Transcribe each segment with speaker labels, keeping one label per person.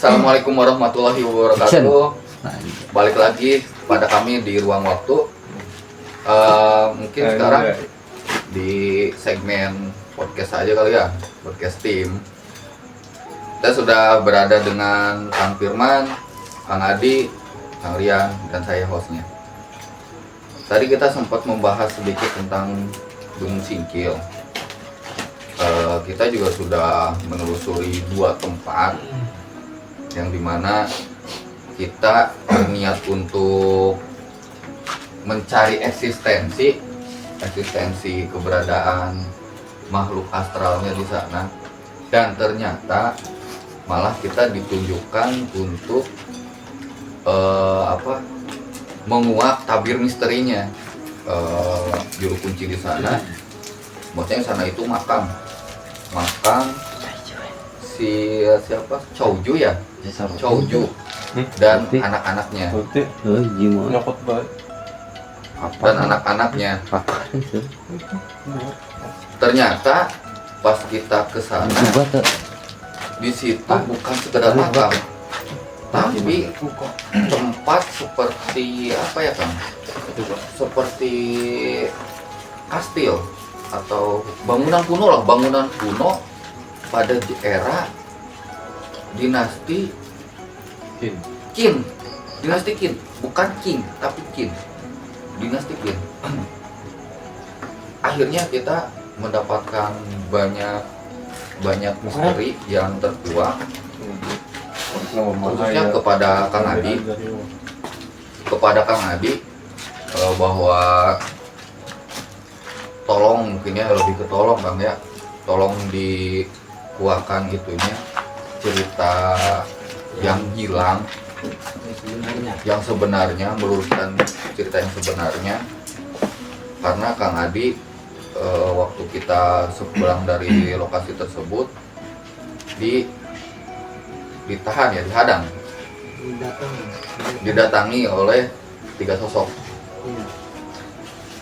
Speaker 1: Assalamualaikum warahmatullahi wabarakatuh. Balik lagi pada kami di ruang waktu. Mungkin sekarang di segmen podcast aja kali ya, podcast tim. Kita sudah berada dengan Kang Firman, Kang Adi, Kang Rian, dan saya hostnya. Tadi kita sempat membahas sedikit tentang Gunung Singkil. Kita juga sudah menelusuri 2 tempat yang dimana kita berniat untuk mencari eksistensi keberadaan makhluk astralnya di sana, dan ternyata malah kita ditunjukkan untuk menguak tabir misterinya. Juru kunci di sana, maksudnya sana itu makam siapa Chouju ya, Chouju dan anak-anaknya dan anak-anaknya. Ternyata pas kita ke sana, di situ bukan sekedar makam, tapi tempat seperti apa ya Kang? Seperti kastil atau bangunan kuno pada era dinasti Qin. Dinasti Qin, bukan King tapi Qin. Dinasti Qin. Akhirnya kita mendapatkan banyak misteri yang terkuak, khususnya kepada Kang Adi, bahwa tolong, mungkin ya lebih ke tolong Bang ya, tolong dikuatkan itunya, cerita yang hilang, yang sebenarnya, meluruskan cerita yang sebenarnya. Karena Kang Adi waktu kita sepulang dari lokasi tersebut didatangi oleh 3 sosok,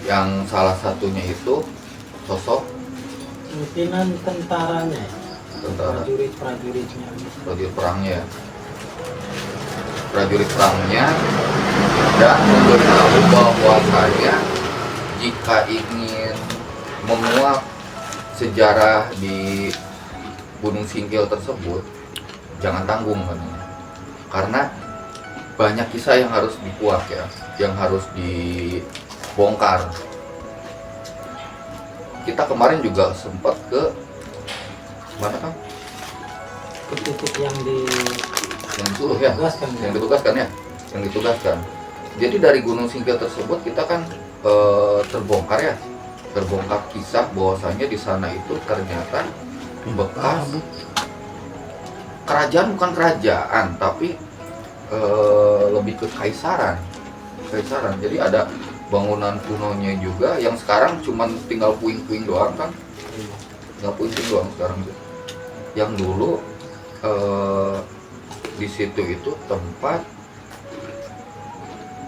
Speaker 1: yang salah satunya itu sosok
Speaker 2: pimpinan tentaranya,
Speaker 1: prajurit perangnya, dan memberitahu bahwasanya jika ingin menguak sejarah di Gunung Singkil tersebut, jangan tanggung katanya, karena banyak kisah yang harus dikuak ya, yang harus dibongkar. Kita kemarin juga sempat ke mana Kang?
Speaker 2: ke titik yang
Speaker 1: ditugaskan. Jadi dari Gunung Singkil tersebut kita kan terbongkar kisah bahwasanya di sana itu ternyata bekas kerajaan, bukan kerajaan tapi lebih ke kaisaran. Jadi ada bangunan kunonya juga yang sekarang cuman tinggal puing-puing doang kan, sekarang. Yang dulu di situ itu tempat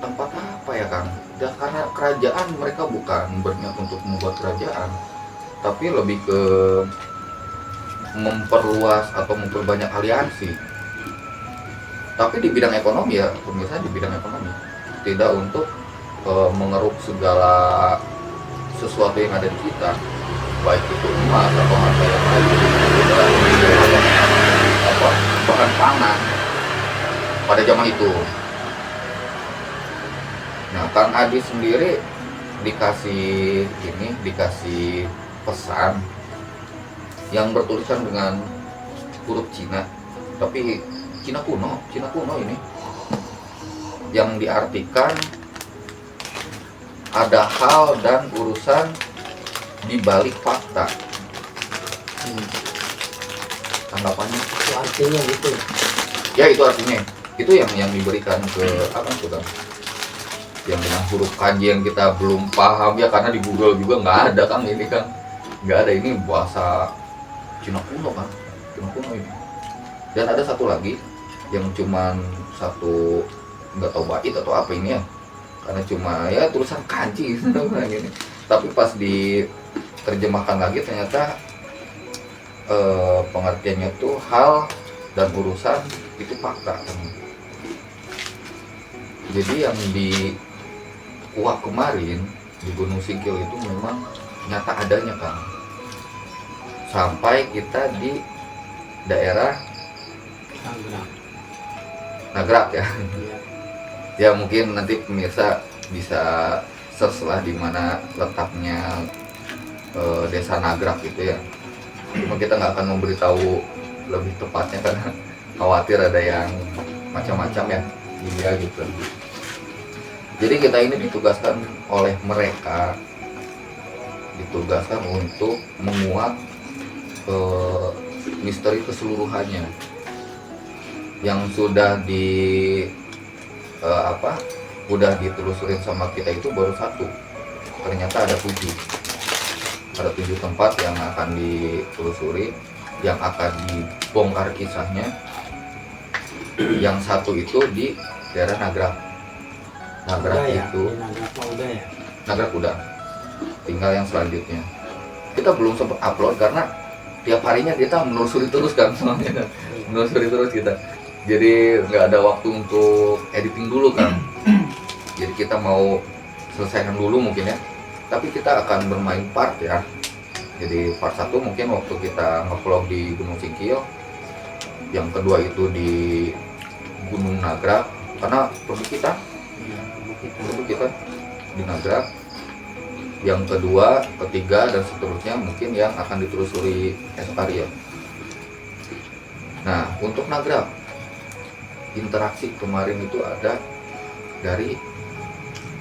Speaker 1: apa ya Kang? Dan karena kerajaan, mereka bukan berniat untuk membuat kerajaan, tapi lebih ke memperluas atau memperbanyak aliansi. Tapi di bidang ekonomi ya, pemirsa, di bidang ekonomi, tidak untuk mengeruk segala sesuatu yang ada di kita. baik itu emas atau harta yang lain itu apa bahan pangan pada zaman itu. Nah, Kang Adi sendiri dikasih pesan yang bertulisan dengan huruf Cina, tapi Cina kuno ini, yang diartikan ada hal dan urusan di balik fakta. Tanggapannya?
Speaker 2: Itu artinya gitu.
Speaker 1: Ya itu artinya. Itu yang diberikan ke apa itu kan? Yang dengan huruf kanji yang kita belum paham ya, karena di Google juga nggak ada kan ini kan, nggak ada, ini bahasa Cina kuno kan, Cina kuno ini. Dan ada satu lagi yang cuman satu, nggak tahu bait atau apa ini ya, karena cuma ya tulisan kanji gitu gini. Tapi pas diterjemahkan lagi ternyata pengertiannya tuh hal dan urusan itu fakta kan. Jadi yang di Kuak kemarin di Gunung Singkil itu memang nyata adanya kan. Sampai kita di daerah Nagrak ya.
Speaker 2: Iya.
Speaker 1: Ya mungkin nanti pemirsa bisa search lah di mana letaknya desa Nagrak gitu ya. Cuma kita nggak akan memberitahu lebih tepatnya karena khawatir ada yang macam-macam ya, iya gitu. Jadi kita ini ditugaskan oleh mereka, ditugaskan untuk menguak misteri keseluruhannya yang sudah udah ditelusurin sama kita itu baru satu. Ternyata ada 7 tempat yang akan ditelusuri, yang akan dibongkar kisahnya. Yang satu itu di daerah Nagrak
Speaker 2: ya,
Speaker 1: itu
Speaker 2: udah ya.
Speaker 1: Nagrak udah, tinggal yang selanjutnya. Kita belum sempat upload karena tiap harinya kita menelusuri terus kan, menelusuri terus kita. Jadi nggak ada waktu untuk editing dulu kan. Jadi kita mau selesaikan dulu mungkin ya. Tapi kita akan bermain part ya. Jadi part 1 mungkin waktu kita nge-vlog di Gunung Singkil. Yang kedua itu di Gunung Nagrak, karena produk kita di Nagrak. Yang kedua, ketiga, dan seterusnya mungkin yang akan ditelusuri esok hari ya. Nah, untuk Nagrak, interaksi kemarin itu ada dari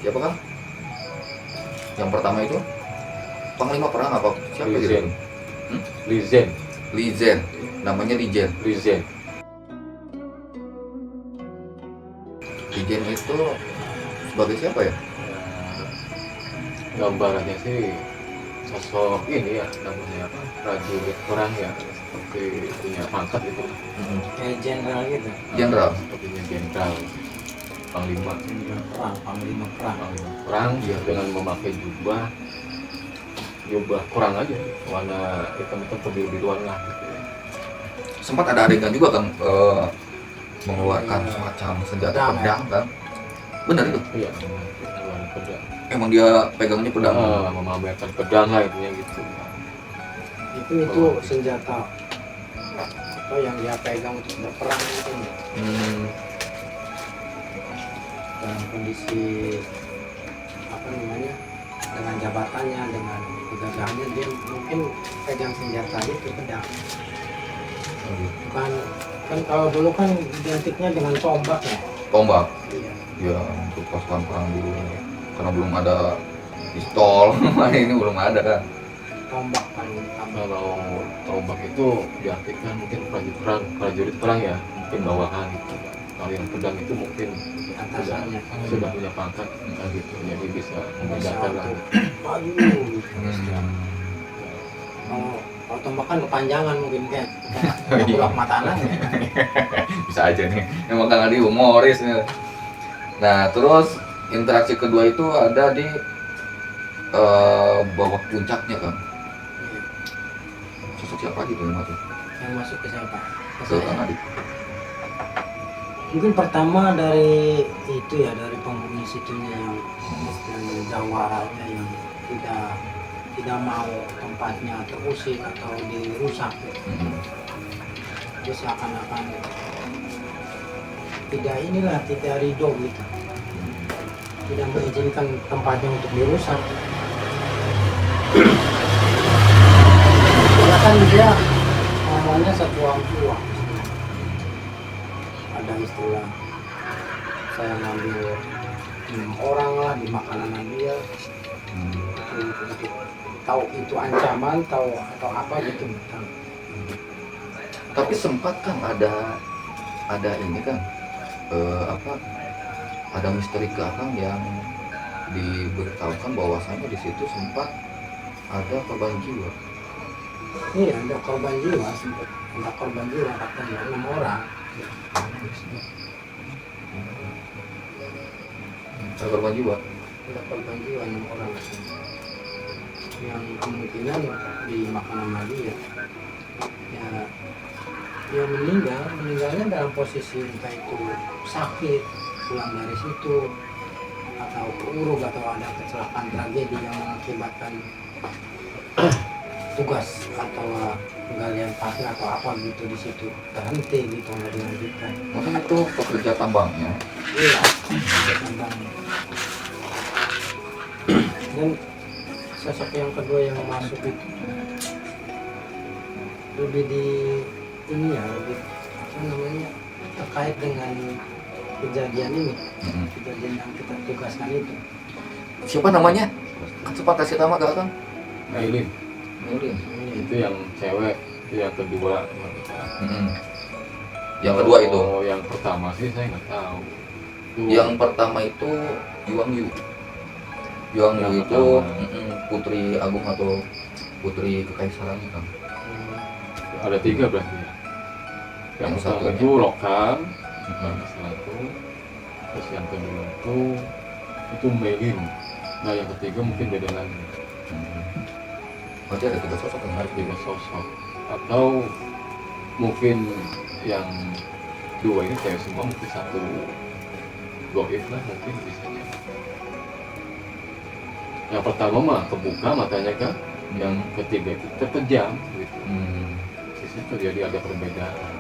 Speaker 1: siapa kan? Yang pertama itu Panglima Perang apa? Siapa gitu? Lizen. Namanya Lizen. Lizen itu sebagai siapa ya?
Speaker 3: Gambarannya sih sosok ini ya, namanya apa, prajurit perang ya, seperti punya pangkat gitu,
Speaker 2: Kayak jenderal gitu.
Speaker 1: Jenderal.
Speaker 3: sepertinya jenderal, panglima
Speaker 2: Panglima perang.
Speaker 3: perang ya, dengan memakai jubah kurang aja warna hitam-hitam kebiru-biruan lah gitu ya.
Speaker 1: Sempat ada adegan juga kan mengeluarkan semacam senjata pedang kan? Benar itu?
Speaker 3: Iya, memakai pedang.
Speaker 1: Emang dia pegangnya pedang?
Speaker 3: Memamerkan pedang lah intinya gitu.
Speaker 2: Itu senjata atau yang dia pegang untuk berperang gitu. Dalam kondisi apa namanya, dengan jabatannya, dengan kegagahannya, dia mungkin pegang senjatanya itu pedang. Kan kalau dulu kan identiknya dengan tombak ya.
Speaker 1: Tombak?
Speaker 2: Iya.
Speaker 1: Ya, untuk pasukan perang dulu. Karena belum ada pistol, ini belum ada kan.
Speaker 2: Tombak kan utama.
Speaker 3: Kalau tombak itu diartikan mungkin prajurit perang ya, mungkin bawahan gitu. Kalau yang pedang itu mungkin
Speaker 2: Atasannya.
Speaker 3: sudah punya pangkat gitu, jadi bisa membedakan lah.
Speaker 2: Waduh. Kalau tombak kan kepanjangan mungkin kan. Bulak mata anak.
Speaker 1: Bisa aja nih. Emang Kang Adi humoris nih. Nah, terus interaksi kedua itu ada di bawah puncaknya kan. Sosok siapa gitu yang masuk?
Speaker 2: Yang masuk ke siapa?
Speaker 1: Ke Kang Adi.
Speaker 2: Mungkin pertama dari itu ya, dari penghuni situnya yang istilahnya Jawanya yang tidak tidak mau tempatnya terusik atau dirusak. Jadi seakan-akan tidak ridho gitu, tidak mengizinkan tempatnya untuk dirusak. Ya kan dia ngomongnya satuan uang. Ada istilah saya ngambil 6 orang lah di makanan dia. Untuk tahu itu ancaman tahu atau apa gitu.
Speaker 1: Tapi sempat kan ada ini kan ada misteri ke Akang yang diberitahukan bahwasannya di situ sempat ada korban jiwa.
Speaker 2: Iya, ada korban jiwa, sempat ada korban jiwa katanya 6 orang.
Speaker 1: Ada korban jiwa.
Speaker 2: Ada korban jiwa 6 orang yang kemungkinan dimakan sama dia. Ya meninggalnya dalam posisi entah itu sakit, pulang dari situ, atau keuruk atau ada kecelakaan tragedi yang mengakibatkan tugas atau penggalian pasir atau apa gitu di situ terhenti gitu nggak dilanjutkan.
Speaker 1: Mungkin itu pekerja tambangnya.
Speaker 2: Iya, tambang. Dan sosok yang kedua yang masuk itu lebih di ini ya, lebih apa namanya, terkait dengan kejadian ini, kejadian yang kita tugaskan itu.
Speaker 1: Siapa namanya? Cepat kasih nama gak kan?
Speaker 3: Mailin
Speaker 1: Mailin.
Speaker 3: itu yang cewek, itu yang kedua.
Speaker 1: Yang kedua itu.
Speaker 3: Oh, yang pertama sih saya nggak tahu.
Speaker 1: Yang pertama itu Yuang Yu. Yuang Yu
Speaker 3: Yang
Speaker 1: itu
Speaker 3: pertama.
Speaker 1: putri agung atau putri kekaisaran kan.
Speaker 3: Ada 3 berarti ya. Yang
Speaker 1: Yang
Speaker 3: pertama
Speaker 1: satunya.
Speaker 3: itu lokal, satu. Terus yang kedua itu Melin. Nah yang ketiga mungkin beda lagi.
Speaker 1: Berarti ada 3 sosok yang
Speaker 3: Ada 3 sosok. Atau mungkin yang 2 ini cewek semua, mungkin 1 goib lah mungkin bisa jadi. Yang pertama mah kebuka matanya kan, yang ketiga itu terpejam gitu. Di situ jadi ada perbedaan.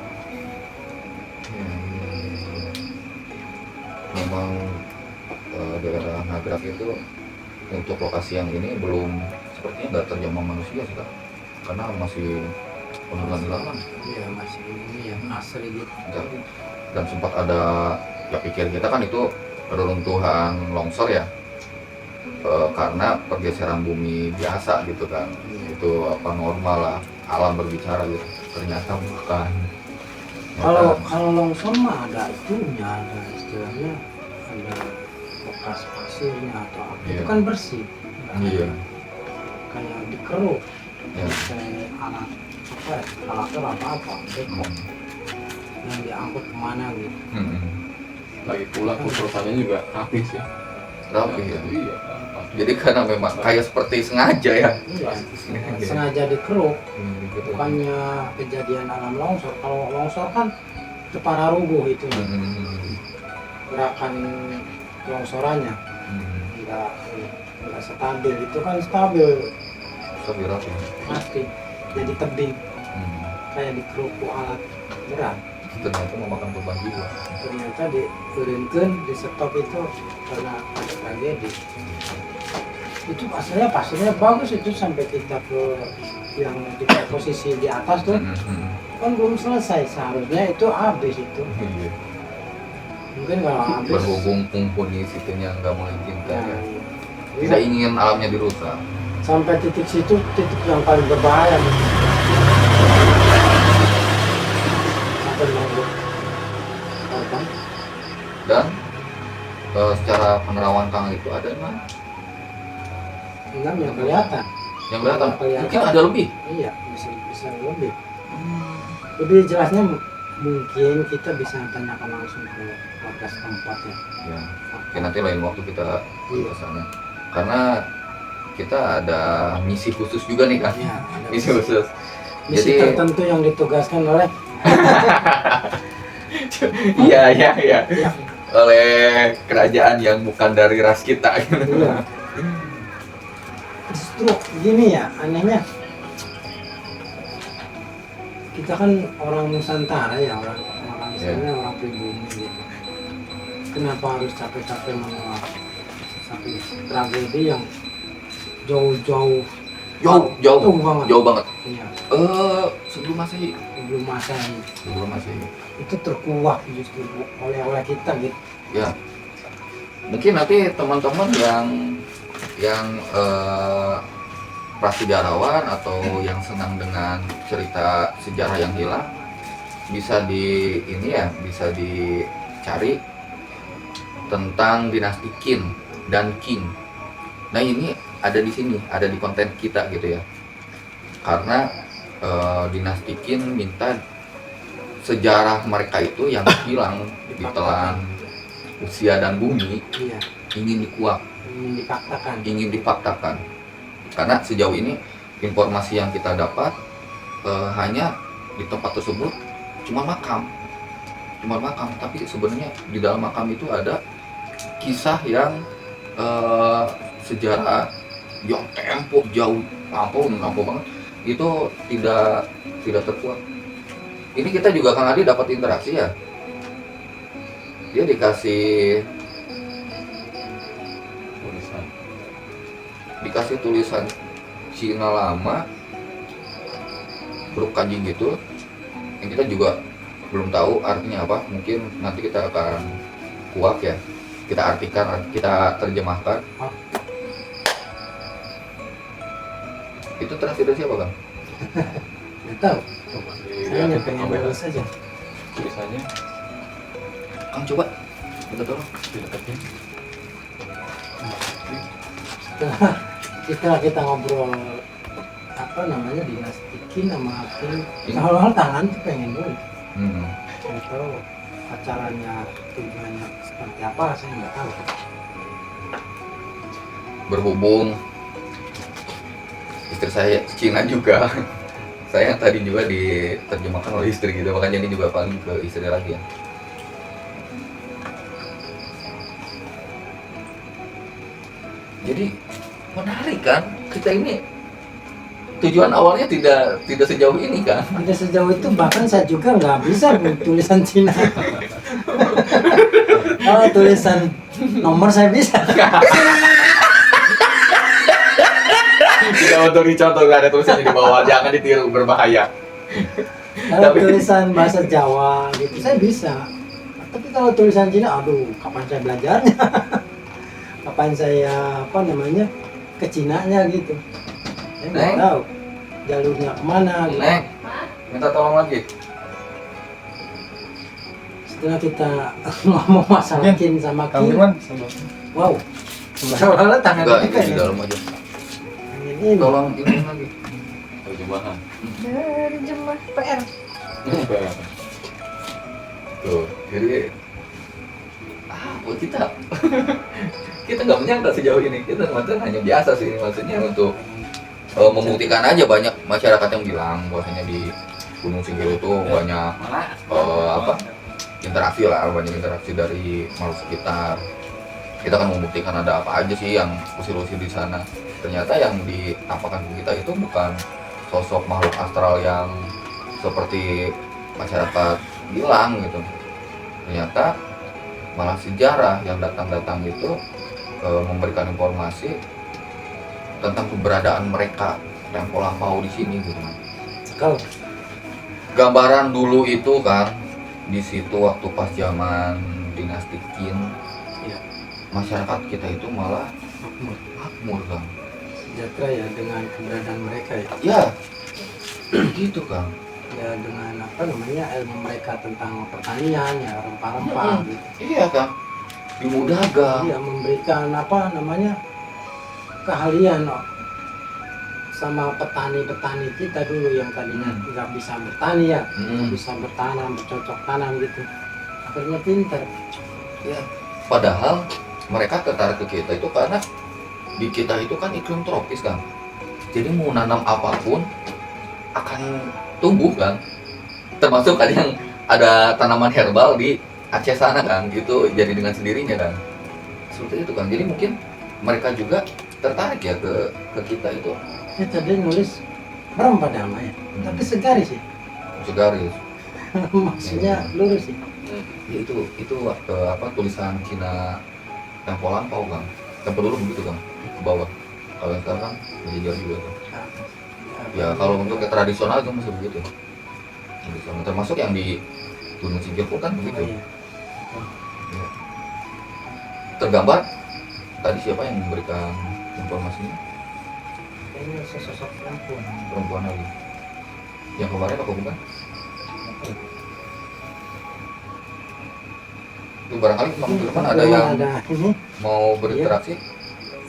Speaker 1: Memang daerah Nagrak itu untuk lokasi yang ini belum sepertinya nggak terjamah manusia sih Kak, karena masih penurunan ilalang.
Speaker 2: Iya, masih ini yang asli gitu.
Speaker 1: Dan sempat ada, ya pikir kita kan itu reruntuhan longsor ya, karena pergeseran bumi biasa gitu kan, itu apa normal lah, alam berbicara gitu. Ternyata bukan.
Speaker 2: Kalau longsor mah ada itunya, ada istilahnya, ada bekas pasirnya atau apa.
Speaker 1: Iya.
Speaker 2: Itu kan bersih.
Speaker 1: Iya.
Speaker 2: Kayak dikeruk,
Speaker 1: Ya.
Speaker 2: kayak alat apa ya, traktor apa bekok yang diangkut kemana gitu.
Speaker 3: Lagi pula kerusakannya juga rapi sih.
Speaker 1: Rapi ya.
Speaker 3: Iya.
Speaker 1: Jadi karena memang kayak seperti sengaja ya.
Speaker 2: Iya, sengaja dikeruk, bukannya kejadian alam longsor. Kalau longsor kan itu para rubuh itu, gerakan longsorannya nggak stabil. Itu kan stabil,
Speaker 1: Lebih rapi.
Speaker 2: pasti jadi tebing, kayak dikeruk alat berat.
Speaker 1: Ternyata memakan korban jiwa.
Speaker 2: Ternyata diturunkan, di stop itu karena ada tragedi. Itu pasirnya bagus, itu sampai kita ke yang di posisi di atas tuh kan belum selesai, seharusnya itu habis itu.
Speaker 1: Iya.
Speaker 2: Mungkin kalau habis
Speaker 1: Berhubung penghuni situnya nggak mengizinkan ya.
Speaker 2: ya,
Speaker 1: Tidak ingin alamnya dirusak.
Speaker 2: sampai titik situ, titik yang paling berbahaya gitu. Sampai nunggu korban.
Speaker 1: Dan secara penerawan Kang itu ada mana?
Speaker 2: 6 yang kelihatan.
Speaker 1: Yang kelihatan.
Speaker 2: Kelihatan.
Speaker 1: Mungkin ada lebih.
Speaker 2: Iya, bisa lebih. Lebih jelasnya mungkin kita bisa tanyakan langsung ke warga setempat ya.
Speaker 1: Ya. Oke, nanti lain waktu kita
Speaker 2: Iya.
Speaker 1: ke sana. Karena kita ada misi khusus juga nih Kang.
Speaker 2: Iya, ada
Speaker 1: Misi khusus.
Speaker 2: misi
Speaker 1: Jadi-
Speaker 2: tertentu yang ditugaskan oleh
Speaker 1: Iya. Oleh kerajaan yang bukan dari ras kita.
Speaker 2: iya. justru gini ya, anehnya kita kan orang Nusantara ya, orang istilahnya orang pribumi gitu. Kenapa harus capek-capek menolak satu tragedi yang jauh banget.
Speaker 1: Jauh banget.
Speaker 2: Iya,
Speaker 1: Sebelum Masehi.
Speaker 2: sebelum Masehi itu terkuak justru oleh kita gitu.
Speaker 1: Ya. Mungkin nanti teman-teman yang prasejarahwan atau yang senang dengan cerita sejarah yang hilang bisa bisa dicari tentang dinasti Qin dan Qing. Nah, ini ada di sini, ada di konten kita gitu ya. Karena dinasti Qin minta sejarah mereka itu yang hilang ditelan usia dan bumi,
Speaker 2: Iya,
Speaker 1: ingin dikuak, ingin difaktakan. Karena sejauh ini informasi yang kita dapat hanya di tempat tersebut cuma makam, tapi sebenarnya di dalam makam itu ada kisah yang sejarah yang tempo jauh lampau banget, itu tidak terkuak. Ini kita juga Kang Adi dapat interaksi ya. Dia dikasih tulisan Cina lama huruf kanji gitu, yang kita juga belum tahu artinya apa. Mungkin nanti kita akan kuak ya, kita artikan, kita terjemahkan. Itu transliterasi apa, Kang?
Speaker 2: Nggak tahu. Saya hanya pengen lulus saja.
Speaker 3: Tulisannya
Speaker 1: Kang coba, kita tolong.
Speaker 2: Setelah kita ngobrol dinasti Qin sama Qin, awal-awal tangan tuh pengen nulis. Saya tahu acaranya tujuannya seperti apa, saya nggak tahu.
Speaker 1: Berhubung istri saya Cina juga, saya tadi juga diterjemahkan oleh istri gitu, makanya ini juga paling ke istri lagi ya. Jadi menarik kan, kita ini tujuan awalnya tidak sejauh ini kan.
Speaker 2: Tidak sejauh itu, bahkan saya juga nggak bisa tulisan Cina. Kalau tulisan nomor saya bisa.
Speaker 1: Tidak untuk dicontoh, nggak ada tulisannya di bawah, jangan ditiru, berbahaya.
Speaker 2: Kalau tulisan bahasa Jawa gitu saya bisa. Tapi kalau tulisan Cina, aduh, kapan saya belajarnya? Kapan saya ke Cinanya gitu. Saya nggak tahu jalurnya kemana gitu.
Speaker 1: Neng, minta tolong lagi.
Speaker 2: Setelah kita ngomong masalah Qin sama Qing, wow, seolah-olah tangan
Speaker 1: Enggak,
Speaker 2: kita
Speaker 1: ini di dalam aja.
Speaker 2: ini
Speaker 1: Tolong ini lagi.
Speaker 3: terjemahan.
Speaker 4: Terjemah PR.
Speaker 1: Tuh, jadi buat kita kita nggak menyangka sejauh ini. Kita maksudnya hanya biasa sih, maksudnya untuk membuktikan aja. Banyak masyarakat yang bilang bahwasanya di Gunung Singkiru tuh banyak interaksi dari makhluk sekitar. Kita kan membuktikan ada apa aja sih yang usir-usir di sana. Ternyata yang ditampakkan ke kita itu bukan sosok makhluk astral yang seperti masyarakat bilang gitu. Ternyata malah sejarah yang datang itu memberikan informasi tentang keberadaan mereka yang lampau di sini gitu.
Speaker 2: kalau
Speaker 1: Gambaran dulu itu kan di situ waktu pas zaman dinasti Qin,
Speaker 2: ya,
Speaker 1: masyarakat kita itu malah makmur kan.
Speaker 2: sejahtera ya dengan keberadaan mereka ya.
Speaker 1: Ya, gitu kan.
Speaker 2: Ya dengan ilmu mereka tentang pertanian ya, rempah-rempah gitu.
Speaker 1: Iya kan. Ilmu dagang.
Speaker 2: Iya, memberikan keahlian sama petani-petani kita dulu yang tadinya nggak bisa bertani ya, nggak bisa bertanam, bercocok tanam gitu. Akhirnya pintar.
Speaker 1: Ya, padahal mereka tertarik ke kita itu karena di kita itu kan iklim tropis kan. Jadi mau nanam apapun akan tumbuh kan. Termasuk kan yang ada tanaman herbal di Aceh sana kan, gitu jadi dengan sendirinya kan. Seperti itu kan. Jadi mungkin mereka juga tertarik ya ke kita itu
Speaker 2: Saya tadi nulis berapa namanya, tapi segaris ya.
Speaker 1: segaris.
Speaker 2: Maksudnya lurus ya.
Speaker 1: Ya, itu apa tulisan Cina tempo lampau Kang. Tempo dulu begitu Kang, ke bawah. Kalau yang sekarang kan menjadi juga tuh. Ya kalau untuk yang tradisional itu masih begitu. Tradisional. Termasuk yang di Gunung Singkil pun kan begitu.
Speaker 2: Iya.
Speaker 1: Ya. Tergambar tadi siapa yang memberikan informasinya?
Speaker 2: Kayaknya sesosok
Speaker 1: Perempuan lagi. Yang kemarin apa bukan? Itu barangkali Bang Firman ada yang
Speaker 2: ada ini
Speaker 1: mau berinteraksi?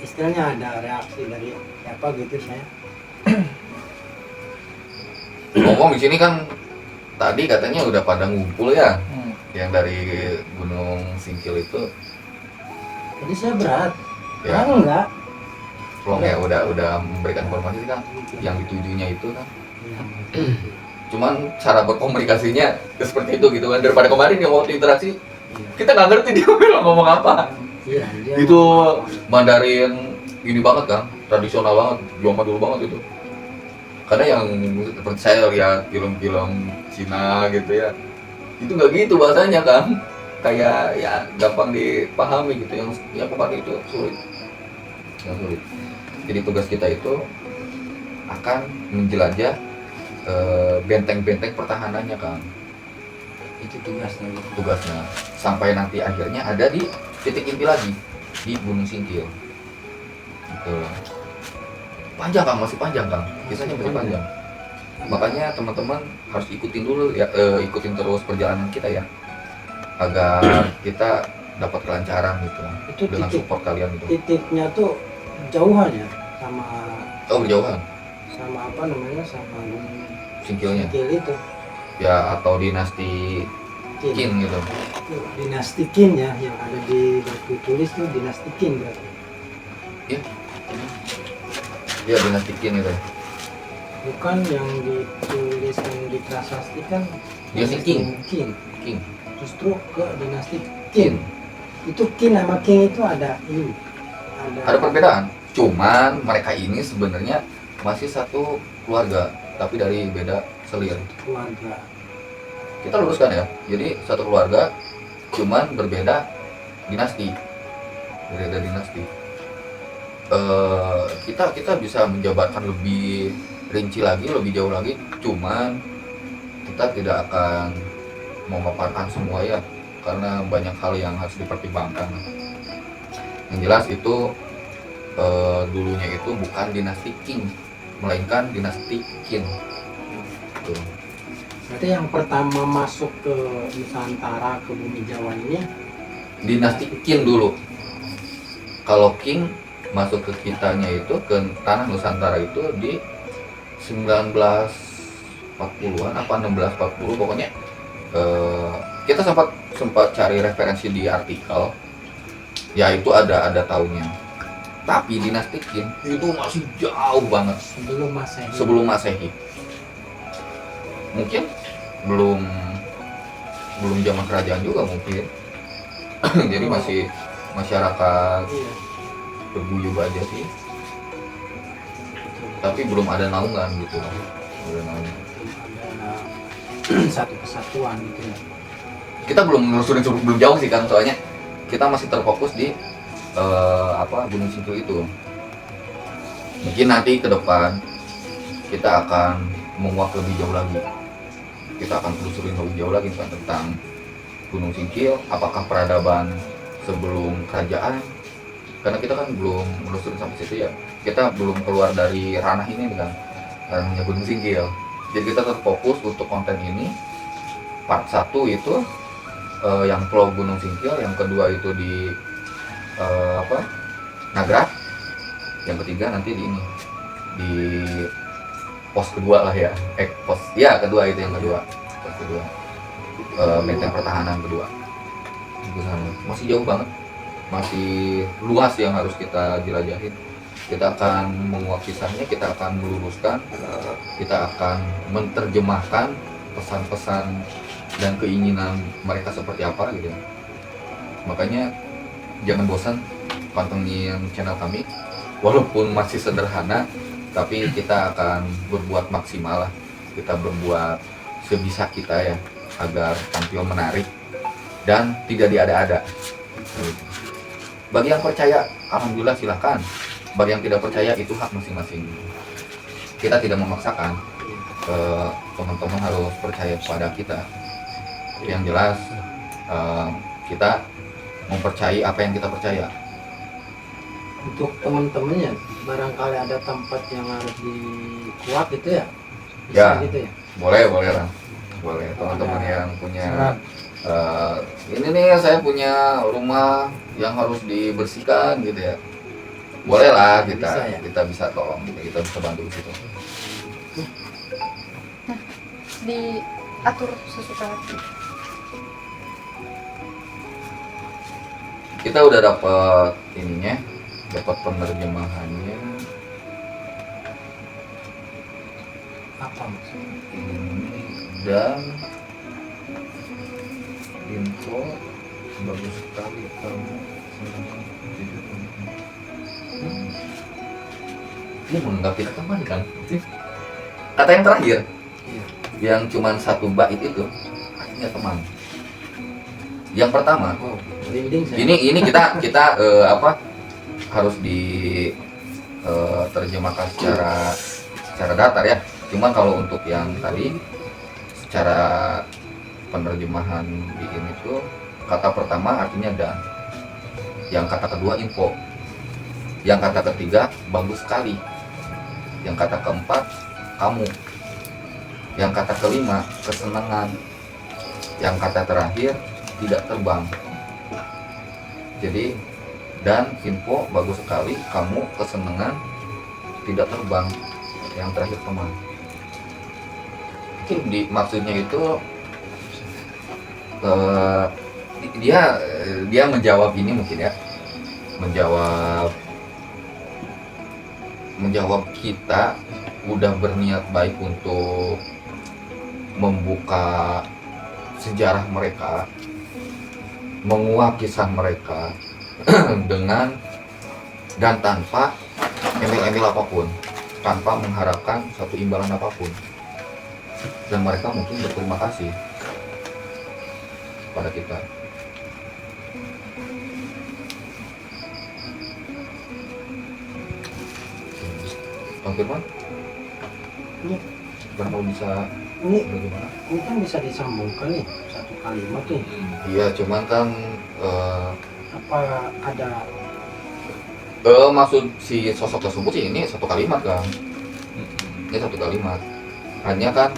Speaker 2: istilahnya ada reaksi dari siapa gitu saya.
Speaker 1: Ngomong di sini kan tadi katanya udah pada ngumpul ya, yang dari Gunung Singkil itu.
Speaker 2: Jadi saya berat.
Speaker 1: Ya.
Speaker 2: Enggak.
Speaker 1: Belum ya udah memberikan informasi kan, yang ditujunya itu kan. Cuman cara berkomunikasinya seperti itu gitu kan. Daripada kemarin yang waktu interaksi kita nggak ngerti dia ngomong apa.
Speaker 2: Iya, dia
Speaker 1: Itu Mandarin ini banget kan, tradisional banget, zaman dulu banget itu. Karena yang seperti saya lihat film-film Cina gitu ya, itu nggak gitu bahasanya kan, kayak ya gampang dipahami gitu, yang kemarin itu sulit, yang sulit. Jadi tugas kita itu akan menjelajah benteng-benteng pertahanannya kan,
Speaker 2: itu
Speaker 1: tugasnya sampai nanti akhirnya ada di titik inti lagi di Gunung Singkil. Gitu. Panjang Kang, masih panjang Kang, kisahnya masih panjang. Makanya teman-teman harus ikutin dulu ya, ikutin terus perjalanan kita ya, agar kita dapat kelancaran gitu.
Speaker 2: Itu
Speaker 1: dengan support kalian gitu.
Speaker 2: Titiknya tuh jauhan ya sama
Speaker 1: Oh berjauhan
Speaker 2: sama apa namanya sama Gunung
Speaker 1: Singkilnya
Speaker 2: Singkil itu.
Speaker 1: ya, atau dinasti Qin gitu.
Speaker 2: Itu dinasti Qin ya, yang ada di batu tulis tuh dinasti Qin berarti.
Speaker 1: Iya dinasti Qin itu.
Speaker 2: Bukan yang dituliskan di prasasti kan
Speaker 1: Dinasti
Speaker 2: dinasti Qin.
Speaker 1: Qin.
Speaker 2: Justru ke dinasti Qin. Itu Qin sama King itu ada ini.
Speaker 1: Ada perbedaan. Cuman mereka ini sebenarnya masih satu keluarga, tapi dari beda selir.
Speaker 2: keluarga.
Speaker 1: Kita luruskan ya. Jadi satu keluarga, cuman berbeda dinasti. Berbeda dinasti. Kita bisa menjabarkan lebih rinci lagi, lebih jauh lagi. Cuman kita tidak akan memaparkan semua ya, karena banyak hal yang harus dipertimbangkan. Yang jelas itu dulunya itu bukan dinasti Qing, melainkan dinasti Qin. Tuh.
Speaker 2: Berarti yang pertama masuk ke Nusantara, ke bumi Jawa ini
Speaker 1: Dinasti Qin dulu. Kalau Qing masuk ke kitanya itu ke tanah Nusantara itu di 1940-an apa 1640 pokoknya. Kita sempat cari referensi di artikel, ya itu ada tahunnya. Tapi dinasti Qin itu masih jauh banget sebelum Masehi. Mungkin belum zaman kerajaan juga mungkin. Jadi masih masyarakat
Speaker 2: iya.
Speaker 1: berguyub aja sih. Tapi belum ada naungan gitu. Belum ada naungan.
Speaker 2: Ada satu kesatuan gitu ya.
Speaker 1: Kita belum menelusurin belum jauh sih kan, soalnya kita masih terfokus di Gunung Singkil itu. Mungkin nanti ke depan kita akan menguak lebih jauh lagi. Kita akan telusurin lebih jauh lagi tentang Gunung Singkil, apakah peradaban sebelum kerajaan, karena kita kan belum menelusurin sampai situ ya. Kita belum keluar dari ranah ini kan, ranahnya Gunung Singkil. Jadi kita terfokus untuk konten ini. Part 1 itu yang Pulau Gunung Singkil, yang kedua itu di Nagrak, yang ketiga nanti di ini di pos kedua lah ya, pos ya kedua itu yang kedua, pos kedua, benteng pertahanan kedua. Masih jauh banget, masih luas yang harus kita jelajahin. Kita akan menguak kisahnya, kita akan meluruskan, kita akan menerjemahkan pesan-pesan dan keinginan mereka seperti apa gitu. Makanya jangan bosan pantengin channel kami walaupun masih sederhana, tapi kita akan berbuat maksimal lah. Kita berbuat sebisa kita ya, agar tampil menarik dan tidak diada-ada. Bagi yang percaya, alhamdulillah silahkan. Bagi yang tidak percaya, itu hak masing-masing. Kita tidak memaksakan. Teman-teman harus percaya kepada kita. Yang jelas kita mempercayai apa yang kita percaya.
Speaker 2: Untuk teman-temannya, barangkali ada tempat yang harus dikuat gitu ya, bisa
Speaker 1: Ya.
Speaker 2: gitu ya.
Speaker 1: Boleh lah. Boleh. Teman-teman yang punya
Speaker 2: Serat.
Speaker 1: ini nih, saya punya rumah yang harus dibersihkan gitu ya. Boleh lah kita
Speaker 2: Bisa ya?
Speaker 1: kita bisa tolong, kita bisa bantu gitu.
Speaker 4: Diatur sesuka hati.
Speaker 1: Kita udah dapat ininya, dapat penerjemahannya.
Speaker 2: Apa maksudnya?
Speaker 1: Ini dan info bagus sekali kamu. Ini menganggap kita teman kan? Kata yang terakhir,
Speaker 2: Iya.
Speaker 1: yang cuman satu bait itu artinya teman. Yang pertama,
Speaker 2: Oh, merinding saya.
Speaker 1: ini kita harus di terjemahkan secara datar ya. Cuman kalau untuk yang tadi secara penerjemahan di ini tuh, kata pertama artinya dan, yang kata kedua info, yang kata ketiga bagus sekali, yang kata keempat kamu, yang kata kelima kesenangan, yang kata terakhir tidak terbang. Jadi dan info bagus sekali, kamu kesenangan, tidak terbang, yang terakhir teman. Mungkin di maksudnya itu dia menjawab ini mungkin ya, menjawab kita udah berniat baik untuk membuka sejarah mereka, menguak kisah mereka dengan dan tanpa embel-embel apapun, tanpa mengharapkan satu imbalan apapun. Dan mereka mungkin berterima kasih pada kita. Bang Firman,
Speaker 2: Ini,
Speaker 1: kalau bisa
Speaker 2: ini,
Speaker 1: bagaimana?
Speaker 2: ini kan bisa disambungkan nih satu kalimat nih.
Speaker 1: Iya, cuman kan
Speaker 2: Apa ada
Speaker 1: maksud si sosok tersebut sih ini satu kalimat kan? Ini satu kalimat. Hanya kan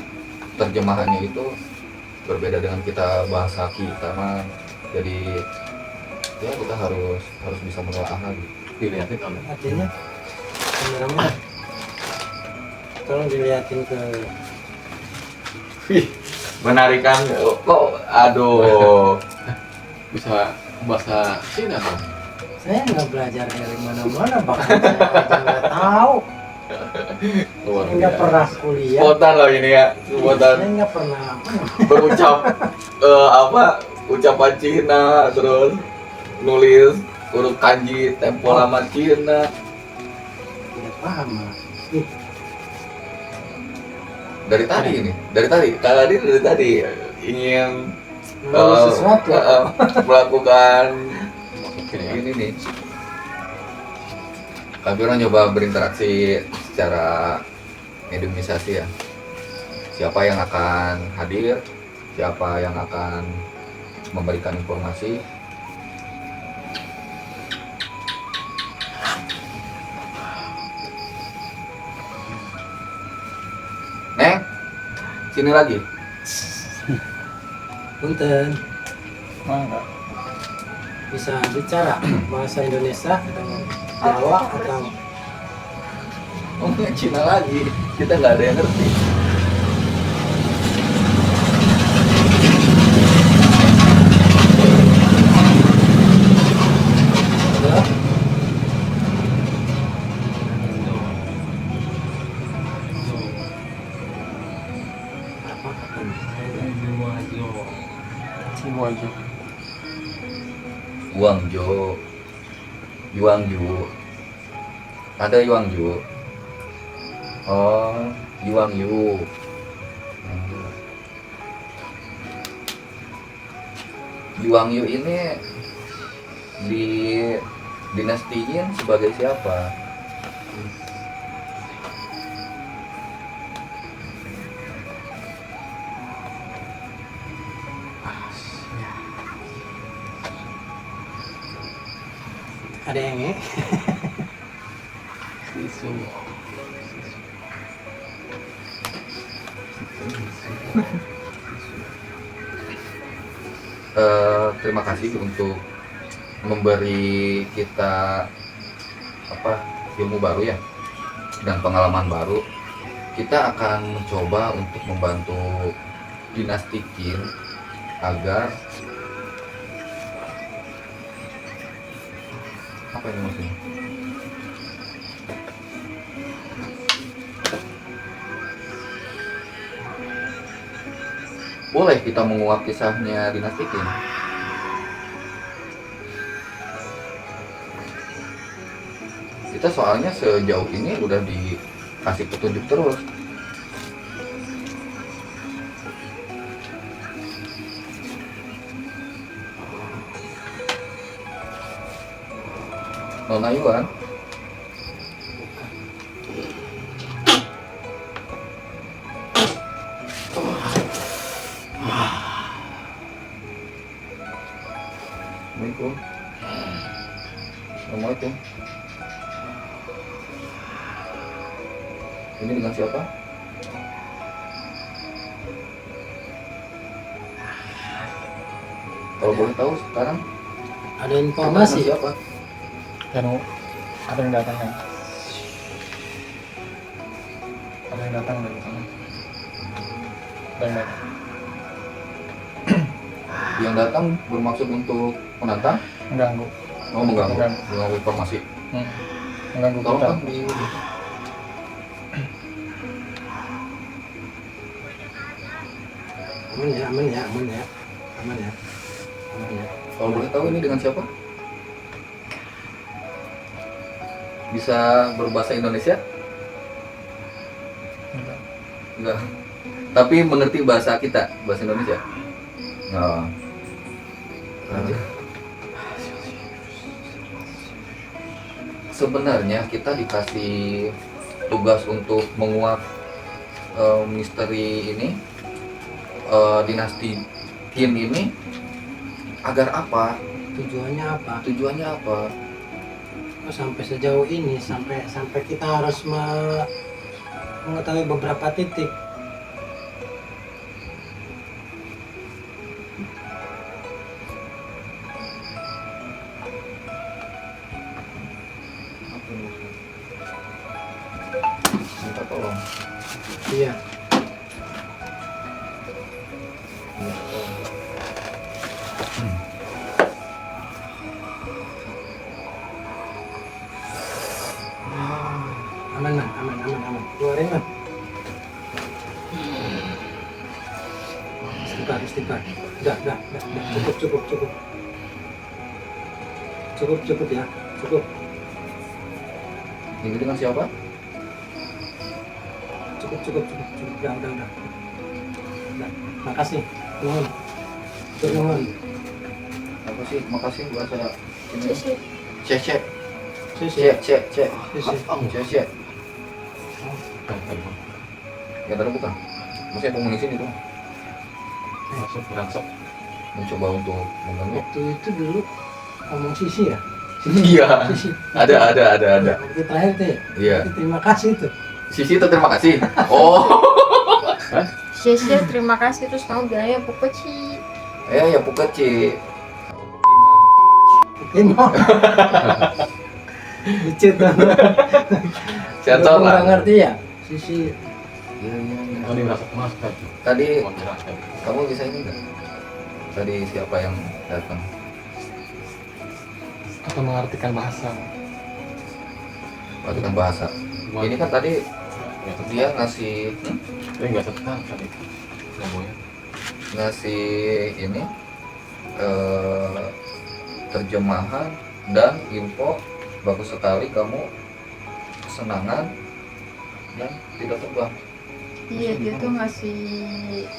Speaker 1: terjemahannya itu berbeda dengan kita bahasa kita mah. Jadi ya kita harus bisa menelaah lagi.
Speaker 3: Dilihatin kamu.
Speaker 2: artinya kameramen? Tolong dilihatin ke
Speaker 1: Menarikan kok aduh.
Speaker 3: Bisa bahasa Cina kan?
Speaker 2: saya nggak belajar dari mana-mana, bahkan saya aja nggak tahu.
Speaker 3: Luar
Speaker 2: Saya nggak
Speaker 3: biasa.
Speaker 2: pernah kuliah.
Speaker 1: Spontan loh ini ya,
Speaker 2: Saya
Speaker 1: spontan
Speaker 2: nggak pernah
Speaker 1: berucap ucapan Cina, terus nulis huruf kanji tempo lama Cina.
Speaker 2: tidak paham malah.
Speaker 1: Dari tadi ingin
Speaker 2: Nulis sesuatu.
Speaker 1: melakukan
Speaker 3: Mungkin ya.
Speaker 1: ini nih. Kak Biro nyoba berinteraksi secara mediumisasi ya. Siapa yang akan hadir, siapa yang akan memberikan informasi. Neng, sini lagi.
Speaker 2: Punten. Bisa bicara bahasa Indonesia atau Jawa atau
Speaker 1: Ngomongnya Cina lagi, kita nggak ada yang ngerti.
Speaker 2: apa
Speaker 1: Guangzhou, Guangzhou. Ada Yuang Yu. Oh, Yuang Yu. Yuang Yu ini di dinasti Yin sebagai siapa?
Speaker 2: Ada yang
Speaker 3: Sisu.
Speaker 1: Terima kasih untuk memberi kita ilmu baru ya dan pengalaman baru. Kita akan mencoba untuk membantu dinasti Qin agar apa ini maksudnya? Boleh kita menguak kisahnya dinasti Qin? Kita soalnya sejauh ini udah dikasih petunjuk terus. Nona Yuan, Assalamualaikum. Assalamualaikum. Ini dengan siapa? Kalau boleh tahu sekarang
Speaker 2: ada informasi.
Speaker 1: dengan siapa?
Speaker 5: Kan ada yang datang kan? Ada yang datang dari sana. Ada yang datang.
Speaker 1: Yang datang bermaksud untuk menantang?
Speaker 5: Mengganggu.
Speaker 1: Oh, mengganggu informasi.
Speaker 5: Mengganggu
Speaker 1: Tolong
Speaker 5: kita.
Speaker 1: kan di
Speaker 2: Aman ya.
Speaker 1: Kalau boleh tahu ini dengan siapa? Bisa berbahasa Indonesia? Enggak. Tapi mengerti bahasa kita, bahasa Indonesia? Enggak. Sebenarnya kita dikasih tugas untuk menguak misteri ini, dinasti Qin ini, agar apa?
Speaker 2: Tujuannya apa?
Speaker 1: Tujuannya apa?
Speaker 2: Oh, sampai sejauh ini, sampai kita harus mengetahui beberapa titik.
Speaker 1: Minta tolong.
Speaker 2: Iya. Aman. Keluarin man. Istighfar. Udah. Cukup ya. Cukup.
Speaker 1: Ini dengan siapa?
Speaker 2: Cukup. Udah. Makasih. Nuhun.
Speaker 1: Apa sih? Makasih bahasa ini.
Speaker 4: Sisi.
Speaker 1: Cek.
Speaker 2: Sisi.
Speaker 1: Cek. Ya tadi bukan. Maksudnya aku mengisi itu.
Speaker 3: Langsung.
Speaker 1: Mencoba untuk mengganggu.
Speaker 2: Waktu itu dulu ngomong Sisi ya.
Speaker 1: Iya.
Speaker 2: Sisi.
Speaker 1: Ada.
Speaker 2: Waktu terakhir tuh ya.
Speaker 1: Iya.
Speaker 2: Itu terima kasih tuh.
Speaker 1: Sisi itu terima kasih. Oh.
Speaker 4: Sisi terima kasih terus kamu bilangnya pokoknya.
Speaker 1: Ya pukeci.
Speaker 2: Ini lucu tuh.
Speaker 1: Sensor
Speaker 2: Nggak
Speaker 1: lah.
Speaker 2: ngerti ya. Sisi.
Speaker 1: Iya.
Speaker 3: Oh, ini merasa emas kan?
Speaker 1: Tadi
Speaker 3: Mau jelaskan.
Speaker 1: kamu bisa ini enggak? Tadi siapa yang datang?
Speaker 5: Atau mengartikan bahasa.
Speaker 1: Matikan bahasa. Ini kan tadi dia ngasih
Speaker 3: Tapi nggak setelah tadi. Nggak boleh.
Speaker 1: ngasih ini terjemahan dan info. Bagus sekali kamu kesenangan dan tidak terbang.
Speaker 4: Iya, dia tuh ngasih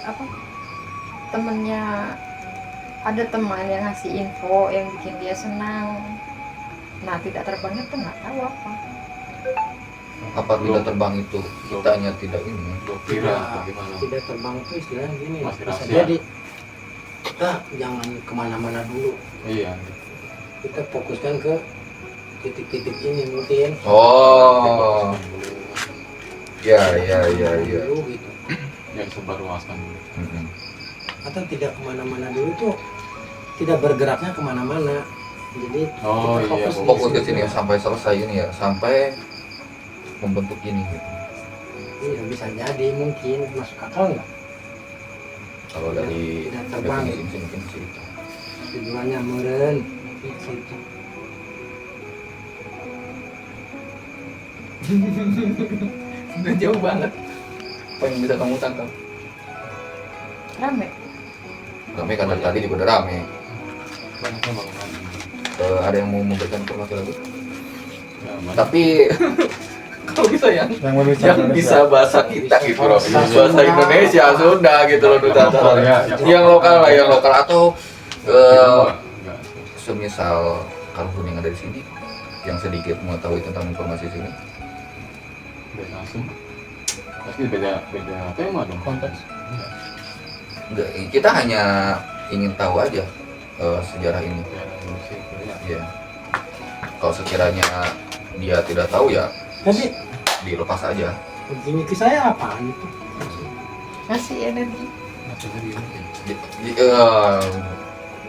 Speaker 4: apa? Temennya, ada teman yang ngasih info yang bikin dia senang. Nah, tidak terbangnya tuh nggak tahu apa.
Speaker 1: Apa tidak terbang itu kitanya tidak ini?
Speaker 3: Gua kira
Speaker 2: Tidak-
Speaker 3: bagaimana?
Speaker 2: tidak terbang itu istilahnya gini,
Speaker 3: Masih
Speaker 2: bisa
Speaker 3: rahasia.
Speaker 2: jadi kita jangan kemana-mana dulu,
Speaker 3: Iya.
Speaker 2: kita fokuskan ke titik-titik ini mungkin
Speaker 1: Oh, ya
Speaker 2: dulu gitu,
Speaker 3: Yang sebarluaskan dulu.
Speaker 1: Mm-mm.
Speaker 2: atau tidak kemana-mana dulu tuh tidak bergeraknya kemana-mana, jadi
Speaker 3: Oh,
Speaker 2: kita
Speaker 3: iya,
Speaker 1: Fokus ke
Speaker 2: situ.
Speaker 1: sini ya, sampai selesai ini ya, sampai membentuk ini gitu.
Speaker 2: Iya, bisa jadi mungkin masuk akal nggak
Speaker 1: Kalau dari
Speaker 2: tidak terbang.
Speaker 1: definisi sih mungkin cerita.
Speaker 2: tujuannya meren di situ.
Speaker 1: Udah jauh banget. Apa yang bisa kamu tangkap?
Speaker 4: Rame.
Speaker 1: Rame karena tadi juga udah rame.
Speaker 3: Banyak yang bangunan.
Speaker 1: Ada yang mau memberikan informasi lagi?
Speaker 3: Ya, banyak.
Speaker 1: Tapi kalau bisa yang
Speaker 5: Yang
Speaker 1: yang bisa bahasa kita gitu loh, bahasa Indonesia sudah gitu loh duta
Speaker 3: lokal ya,
Speaker 1: yang lokal lah, yang lokal atau
Speaker 3: Enggak.
Speaker 1: semisal kalau pun yang ada di sini yang sedikit mengetahui tentang informasi sini,
Speaker 3: Beda asum. Pasti beda tema dong.
Speaker 5: Konteks.
Speaker 1: enggak, kita hanya ingin tahu aja sejarah ini.
Speaker 3: Ya, musik, ya.
Speaker 1: Ya, kalau sekiranya dia tidak tahu ya
Speaker 2: Jadi
Speaker 1: dilepas aja.
Speaker 2: begini ke saya apaan itu?
Speaker 4: Ngasih energi.
Speaker 3: Masih jadi mungkin.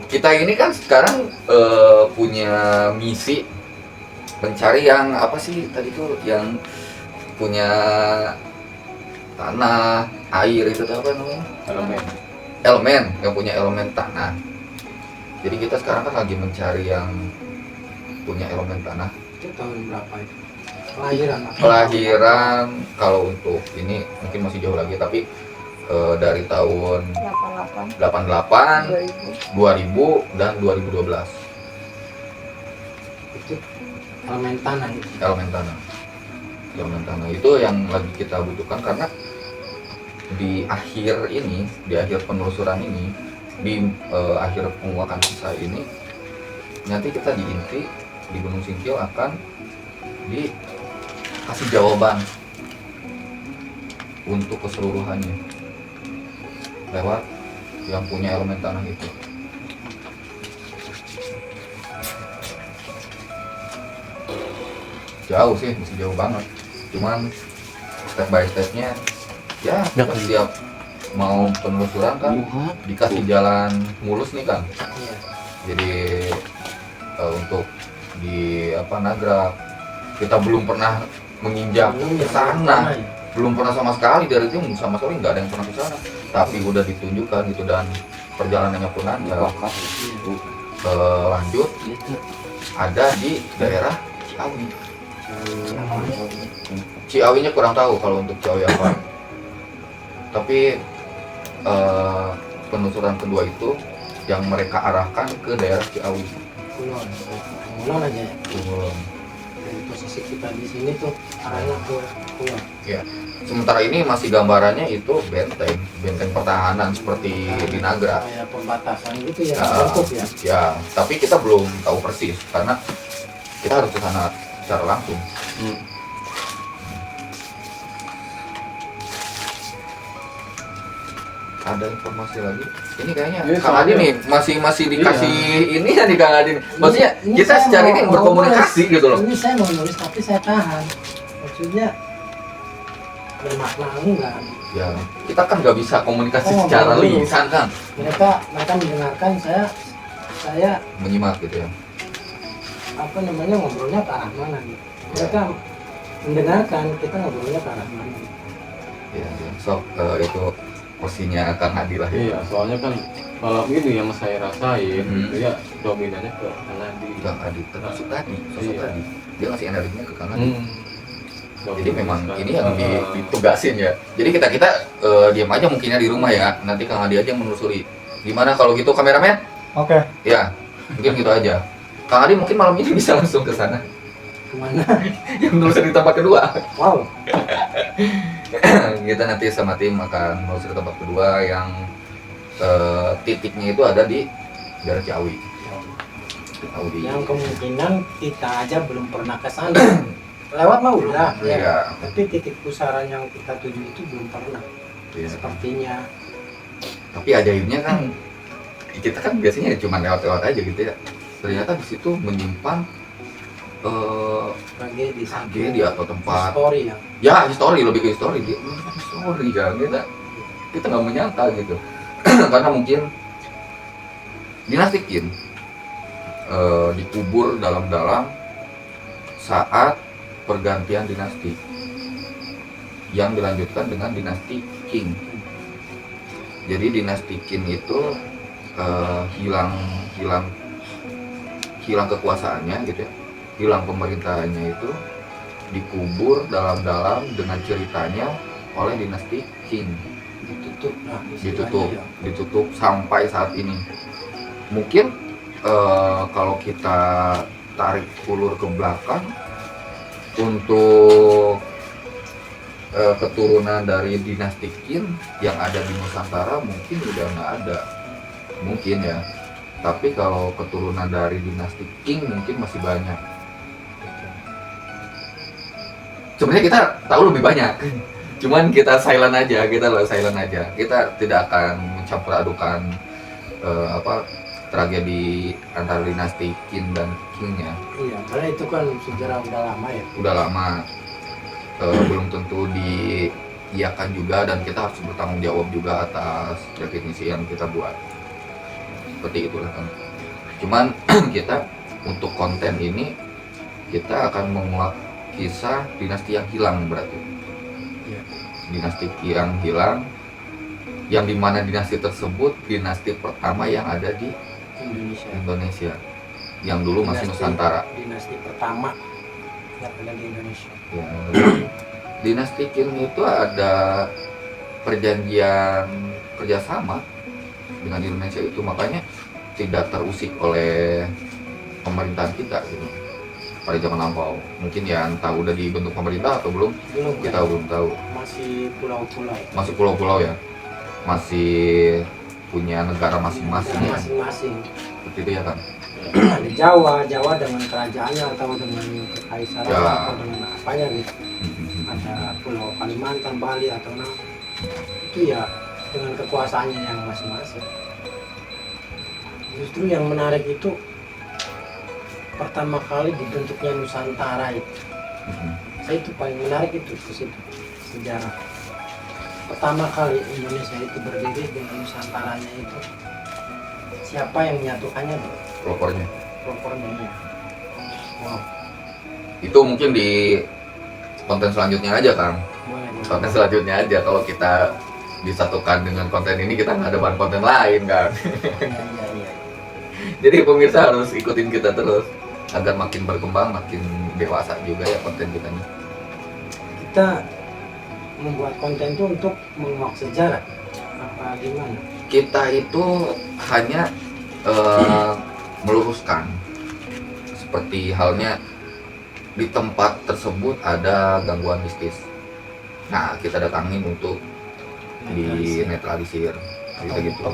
Speaker 1: Kita ini kan sekarang punya misi mencari yang apa sih tadi tuh, yang punya tanah, air, itu tuh apa namanya?
Speaker 3: Elemen.
Speaker 1: Elemen, yang punya elemen tanah. Jadi kita sekarang kan lagi mencari yang punya elemen tanah.
Speaker 2: Itu tahun berapa itu? Kelahiran apa?
Speaker 1: Kelahiran kalau untuk ini mungkin masih jauh lagi, tapi dari tahun
Speaker 4: 88.
Speaker 1: 88,
Speaker 4: 2000.
Speaker 1: 2000 dan 2012.
Speaker 2: Itu elemen tanah itu.
Speaker 1: Elemen tanah. Elemen tanah itu yang lagi kita butuhkan karena di akhir ini, di akhir penelusuran ini, di akhir penguakan sisa ini, nanti kita di inti di Gunung Singkil akan dikasih jawaban untuk keseluruhannya lewat yang punya elemen tanah itu. Jauh sih, masih jauh banget. Cuman step by stepnya ya setiap mau penelusuran kan dikasih jalan mulus nih kan.
Speaker 2: Iya.
Speaker 1: Jadi untuk di Nagrak kita belum pernah menginjak ke sana, belum pernah sama sekali, dari tim sama sekali nggak ada yang pernah ke sana. Tapi udah ditunjukkan gitu dan perjalanannya pun lancar. Lanjut ada di daerah Ciawi. Ciawinya kurang tahu kalau untuk Ciawi apa. Tapi penelusuran kedua itu yang mereka arahkan ke daerah Ciawi.
Speaker 2: Kulon aja ya.
Speaker 1: Kulon.
Speaker 2: Dari posisi kita di sini tuh arahnya ke kulon.
Speaker 1: Ya. Sementara ini masih gambarannya itu benteng pertahanan seperti di Nagra.
Speaker 2: Kayak pembatasan gitu ya,
Speaker 1: Ya,
Speaker 2: bentuk ya.
Speaker 1: ya, tapi kita belum tahu persis karena kita harus ke sana secara langsung. Ada informasi lagi? Ini kayaknya
Speaker 3: Iya,
Speaker 1: Kang Adi
Speaker 3: soalnya-
Speaker 1: nih masih dikasih ini ya di Kang Adi.
Speaker 2: Ini-
Speaker 1: Maksudnya
Speaker 2: ini
Speaker 1: kita
Speaker 2: saya
Speaker 1: secara
Speaker 2: mau-
Speaker 1: ini
Speaker 2: mau
Speaker 1: berkomunikasi
Speaker 2: nulis.
Speaker 1: gitu loh.
Speaker 2: Ini saya mau nulis tapi saya tahan. Maksudnya bermakna enggak.
Speaker 1: Ya, kita kan nggak bisa komunikasi
Speaker 2: Oh,
Speaker 1: secara
Speaker 2: baru.
Speaker 1: lisan kan,
Speaker 2: Mereka mendengarkan saya
Speaker 1: menyimak gitu ya.
Speaker 2: apa namanya ngobrolnya ke arah mana gitu. Mereka mendengarkan kita ngobrolnya ke arah mana.
Speaker 1: Ya, ya. So itu posisinya Kang Adi lah ya.
Speaker 3: Iya, soalnya kan kalau ini yang saya rasain,
Speaker 1: Hmm.
Speaker 3: itu ya dominannya ke Kanadi.
Speaker 1: Kang Adi termasuk tadi, sosok
Speaker 3: Iya.
Speaker 1: tadi. Dia ngasih energinya ke Kang Adi. Jadi
Speaker 3: Dominan
Speaker 1: memang
Speaker 3: sekali.
Speaker 1: ini yang ditugasin ya. Jadi kita diam aja mungkinnya di rumah ya. Nanti Kang Adi aja yang menelusuri. Gimana kalau gitu kameramen?
Speaker 5: Oke.
Speaker 1: Ya, mungkin gitu aja. Kang Adi mungkin malam ini bisa langsung ke sana.
Speaker 2: Kemana?
Speaker 1: yang menelusuri tempat kedua.
Speaker 2: Wow.
Speaker 1: Kita nanti sama tim akan menelusuri tempat kedua yang titiknya itu ada di daerah Ciawi. Ciawi.
Speaker 2: Yang kemungkinan kita aja belum pernah ke sana. Lewat mah udah, ya.
Speaker 1: Iya.
Speaker 2: Tapi titik pusaran yang kita tuju itu belum pernah.
Speaker 1: Iya.
Speaker 2: Sepertinya.
Speaker 1: Tapi ajaibnya kan kita kan biasanya cuma lewat-lewat aja gitu ya. Ternyata di situ menyimpan tragedi atau tempat
Speaker 2: Story ya.
Speaker 1: ya histori, lebih ke histori dia histori kan kita nggak menyangka gitu. Karena mungkin dinasti Qin dikubur dalam-dalam saat pergantian dinasti yang dilanjutkan dengan dinasti Qing. Jadi dinasti Qin itu hilang kekuasaannya gitu ya, hilang pemerintahannya, itu dikubur dalam-dalam dengan ceritanya oleh dinasti Qing. Ditutup sampai saat ini. Mungkin kalau kita tarik ulur ke belakang untuk keturunan dari dinasti Qin yang ada di Nusantara mungkin udah nggak ada, mungkin ya. Tapi kalau keturunan dari dinasti Qing mungkin masih banyak. Sebenarnya kita tahu lebih banyak, cuman kita silent aja, kita tidak akan mencampur adukan tragedi antara dinasti Qin dan Qingnya.
Speaker 2: Iya, karena itu kan sejarah udah lama ya.
Speaker 1: Udah lama, belum tentu diiyakan juga, dan kita harus bertanggung jawab juga atas definisi yang kita buat. Seperti itulah kan. Cuman kita untuk konten ini kita akan menguak kisah dinasti yang hilang berarti.
Speaker 2: Iya.
Speaker 1: Dinasti yang hilang, yang dimana dinasti tersebut dinasti pertama yang ada di Indonesia, yang dulu masih Nusantara.
Speaker 2: Dinasti pertama yang ada di Indonesia.
Speaker 1: Ya, dinasti Qin itu ada perjanjian kerjasama dengan Indonesia itu, makanya tidak terusik oleh pemerintahan kita gitu pada zaman lampau. Mungkin ya entah udah dibentuk pemerintah atau belum, kita belum tahu.
Speaker 2: Masih pulau-pulau.
Speaker 1: Masih pulau-pulau ya, masih punya negara masing-masing ya.
Speaker 2: Masing-masing.
Speaker 1: Seperti itu ya kan.
Speaker 2: Ada Jawa dengan kerajaannya atau dengan kekaisaran
Speaker 1: Ya.
Speaker 2: atau dengan apanya gitu. Ada Pulau Kalimantan, Bali atau itu ya dengan kekuasaannya yang masing-masing. Justru yang menarik itu pertama kali dibentuknya Nusantara itu. Saya itu paling menarik itu ke situ, sejarah. Pertama kali Indonesia itu berdiri dengan Nusantaranya itu. Siapa yang menyatukannya?
Speaker 1: Propornya.
Speaker 2: Ya. Wow.
Speaker 1: Itu mungkin di konten selanjutnya aja kan.
Speaker 2: Boleh.
Speaker 1: Konten selanjutnya aja, kalau kita disatukan dengan konten ini kita nggak ada bahan konten lain kan.
Speaker 2: Iya.
Speaker 1: Jadi pemirsa harus ikutin kita terus agar makin berkembang, makin dewasa juga ya konten kita ini.
Speaker 2: Kita membuat konten itu untuk menguak sejarah apa gimana?
Speaker 1: Kita itu hanya meluruskan, seperti halnya di tempat tersebut ada gangguan mistis. Nah, kita datangin untuk dinetralisir gitu.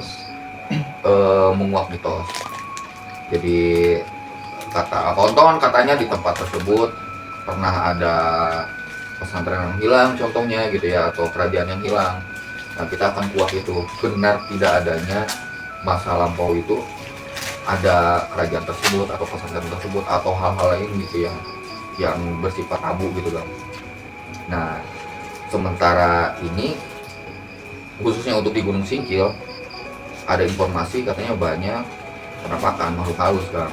Speaker 1: Menguak mitos. Jadi katanya di tempat tersebut pernah ada pesantren yang hilang contohnya gitu ya, atau kerajaan yang hilang. Nah, kita akan kuak itu benar tidak adanya masa lampau itu ada kerajaan tersebut atau pesantren tersebut atau hal-hal lain gitu yang bersifat tabu gitu kan. Nah, sementara ini khususnya untuk di Gunung Singkil ada informasi katanya banyak penampakan makhluk halus kan.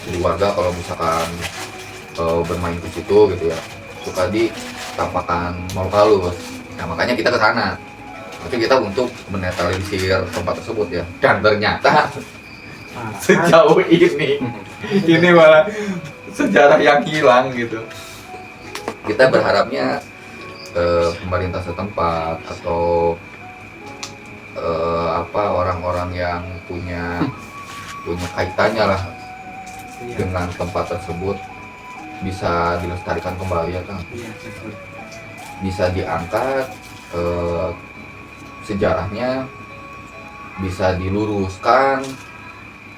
Speaker 1: Jadi warga kalau misalkan bermain di situ gitu ya suka ditampakkan makhluk halus. Nah, makanya kita ke sana. Tapi kita untuk menetralisir tempat tersebut ya. Dan ternyata sejauh ini malah sejarah yang hilang gitu. Kita berharapnya pemerintah setempat atau orang-orang yang punya kaitannya lah dengan tempat tersebut bisa dilestarikan kembali ya Kang.
Speaker 2: Iya, betul.
Speaker 1: Bisa diangkat, sejarahnya bisa diluruskan,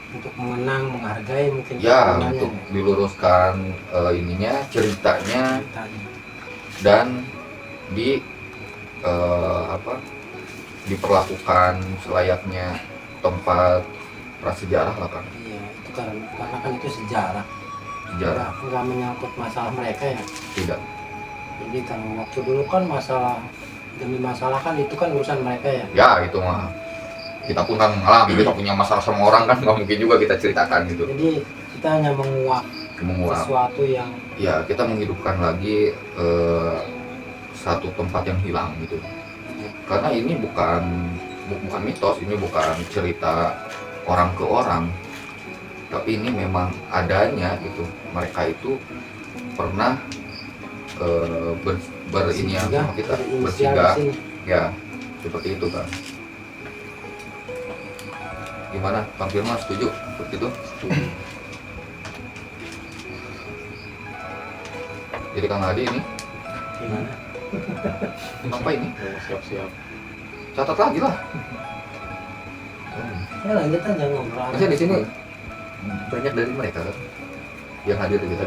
Speaker 2: Untuk mengenang, menghargai mungkin
Speaker 1: ya
Speaker 2: keturunan
Speaker 1: untuk
Speaker 2: ya.
Speaker 1: diluruskan ininya, ceritanya,
Speaker 2: Ceritanya.
Speaker 1: dan di diperlakukan selayaknya tempat prasejarah lah Kang.
Speaker 2: Iya, itu karena kan itu sejarah.
Speaker 1: Sejarah
Speaker 2: Nggak menyangkut masalah mereka ya.
Speaker 1: tidak.
Speaker 2: Jadi kalau waktu dulu kan masalah demi masalah kan itu kan urusan mereka ya.
Speaker 1: Ya itu mah kita pun kan mengalami, kita punya masalah sama orang kan nggak mungkin juga kita ceritakan gitu.
Speaker 2: Jadi kita hanya menguak sesuatu yang
Speaker 1: Ya kita menghidupkan lagi satu tempat yang hilang gitu. Karena ini bukan mitos, ini bukan cerita orang ke orang, tapi ini memang adanya gitu. Mereka itu pernah berinian sama kita, bersinggah, ya seperti itu kan. Gimana, Kang Firman setuju seperti itu? Jadi Kang Adi ini
Speaker 2: gimana?
Speaker 1: apa ini?
Speaker 3: Siap-siap.
Speaker 1: Catat lagi lah.
Speaker 2: Ya lanjut aja ngobrol.
Speaker 1: Maksudnya di sini banyak dari mereka kan yang hadir di kita.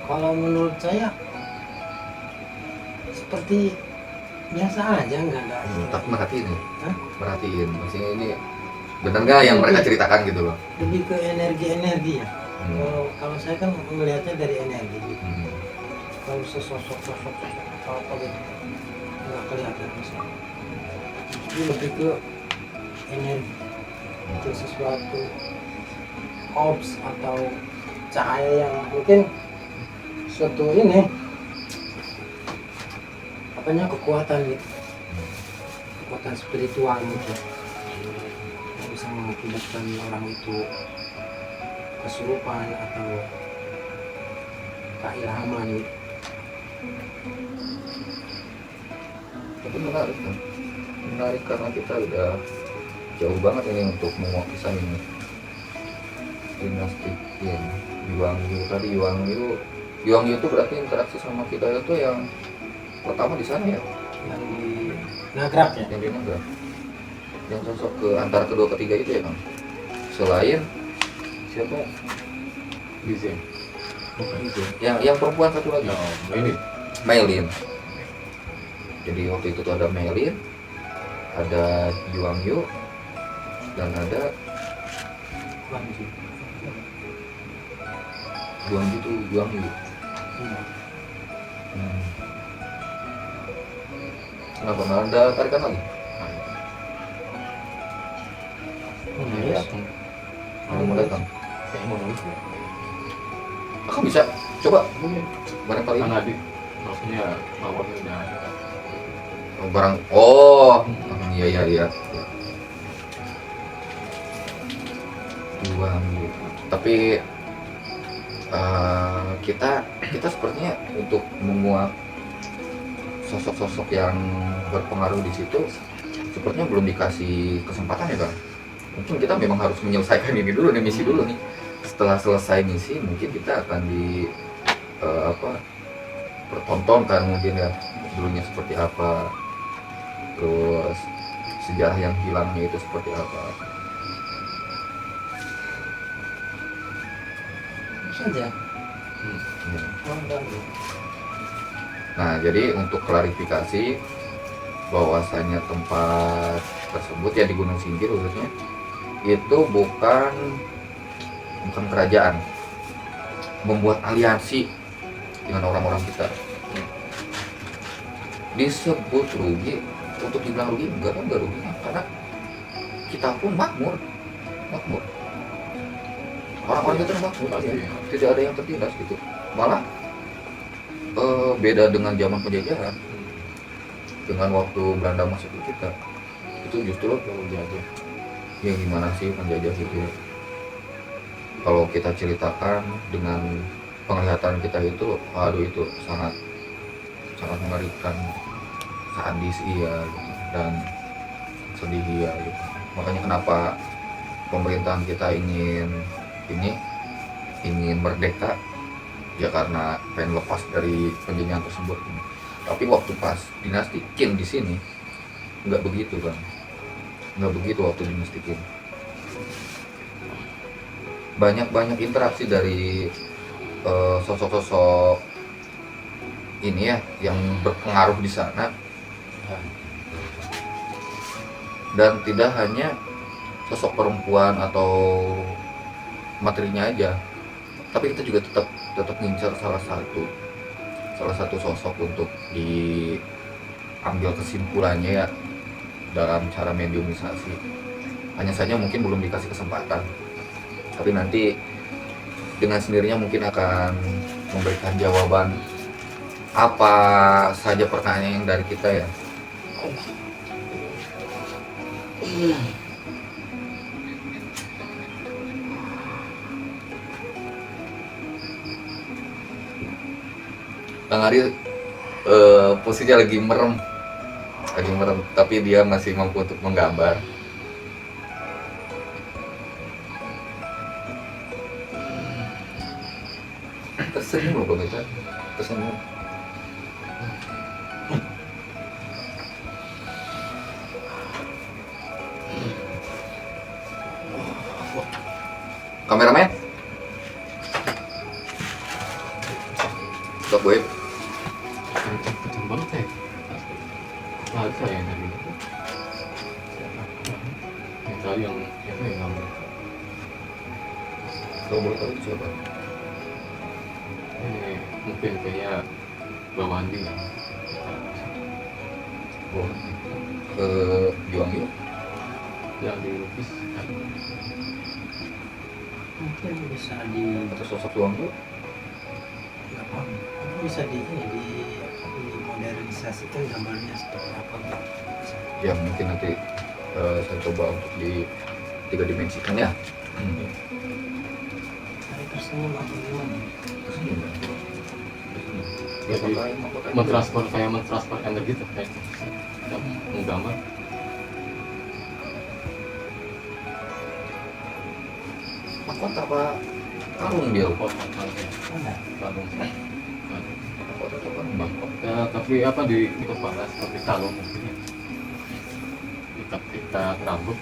Speaker 2: Kalau menurut saya seperti biasa aja, nggak ada.
Speaker 1: Tapi merhatiin nih,
Speaker 2: Hah?
Speaker 1: merhatiin. Maksudnya ini benar nggak yang mereka ceritakan gitu loh?
Speaker 2: Lebih ke energi ya.
Speaker 1: Hmm.
Speaker 2: Kalau saya kan melihatnya dari energi.
Speaker 1: Hmm.
Speaker 2: Kalau sosok apa gitu nggak kelihatan misalnya. Jadi lebih ke energi, itu sesuatu orbs atau cahaya yang mungkin suatu ini apanya kekuatan gitu, kekuatan spiritual gitu yang bisa mengakibatkan orang itu kesurupan atau keilhaman gitu.
Speaker 1: Tapi menarik kan? Menarik karena kita udah jauh banget ini untuk menguak kisah ini. Dinasti Yuangyu tadi, Yuangyu itu berarti interaksi sama kita itu yang pertama di sana ya,
Speaker 2: Yang di Nagrak ya.
Speaker 1: yang di Nagrak, yang sosok ke antara kedua ketiga itu ya Kang. Selain siapa?
Speaker 3: Bisa.
Speaker 1: Yang perempuan satu lagi.
Speaker 3: Nah, ini
Speaker 1: Maylin. Jadi waktu itu tuh ada Maylin, ada Yuangyu, dan ada Yuangyu tuh Yuangyu.
Speaker 2: Iya.
Speaker 1: Kenapa nggak ada tarikan lagi?
Speaker 2: Yes.
Speaker 1: Ada mau datang.
Speaker 3: kayak mau nulis ya.
Speaker 1: Aku bisa coba barangkali
Speaker 3: Kan Adi, maksudnya mawarnya udah ada.
Speaker 1: barang iya. Yuangyu. Tapi kita sepertinya untuk menguak sosok-sosok yang berpengaruh di situ sepertinya belum dikasih kesempatan ya Kang. Mungkin kita memang harus menyelesaikan ini dulu nih, misi dulu nih. Setelah selesai misi mungkin kita akan pertontonkan mungkin ya dulunya seperti apa, terus sejarah yang hilangnya itu seperti apa.
Speaker 2: Saja.
Speaker 1: Ya.
Speaker 2: Enggak.
Speaker 1: Nah, jadi untuk klarifikasi bahwasanya tempat tersebut ya di Gunung Singgir khususnya itu bukan kerajaan membuat aliansi dengan orang-orang kita. Disebut rugi, untuk dibilang rugi enggak rugi karena kita pun makmur. Orang-orang kita makmur,
Speaker 3: Pasti.
Speaker 1: ya. Tidak ada yang tertindas gitu. Malah beda dengan zaman penjajahan, dengan waktu Belanda masuk ke kita, itu justru
Speaker 3: Menjajah.
Speaker 1: ya gimana sih penjajah itu ya. Kalau kita ceritakan dengan penglihatan kita itu, aduh itu sangat mengerikan, sadis iya gitu, dan sedih iya gitu. Makanya kenapa pemerintahan kita ingin merdeka, ya karena pengen lepas dari penjajahan tersebut. Tapi waktu pas dinasti Qin di sini nggak begitu kan, nggak begitu waktu dinasti Qin. Banyak interaksi dari sosok-sosok ini ya yang berpengaruh di sana, dan tidak hanya sosok perempuan atau materinya aja, tapi kita juga tetap ngincar salah satu sosok untuk diambil kesimpulannya ya dalam cara mediumisasi. Hanya saja mungkin belum dikasih kesempatan, tapi nanti dengan sendirinya mungkin akan memberikan jawaban apa saja pertanyaan yang dari kita ya. Bang Ari posisinya lagi merem, tapi dia masih mampu untuk menggambar. Tersenyum loh pemirsa, tersenyum. Kameramen, stop wave.
Speaker 3: Kenceng banget ya. Ada saya yang tadi. Yang tadi yang siapa yang ngambil?
Speaker 1: Kalau boleh tahu itu siapa?
Speaker 3: Ini mungkin kayaknya bawahan dia.
Speaker 1: Oh, Juang yuk.
Speaker 3: Yang dilukis.
Speaker 2: Mungkin bisa di
Speaker 1: Atau sosok Juang yuk.
Speaker 2: nggak paham. Bisa di modernisasikan gambarnya seperti apa gitu. Bisa.
Speaker 1: Ya mungkin nanti saya coba untuk di 3 dimensikan ya.
Speaker 2: Saya tersenyum apa gimana?
Speaker 1: Tersenyum ya. Ya
Speaker 3: Jadi,
Speaker 1: pakai
Speaker 3: mentransfer energi tuh kayak menggambar.
Speaker 1: mahkota apa karung dia?
Speaker 2: Ada.
Speaker 3: Ya, tapi apa di kepala seperti kalung mungkin ya. Ikat rambut.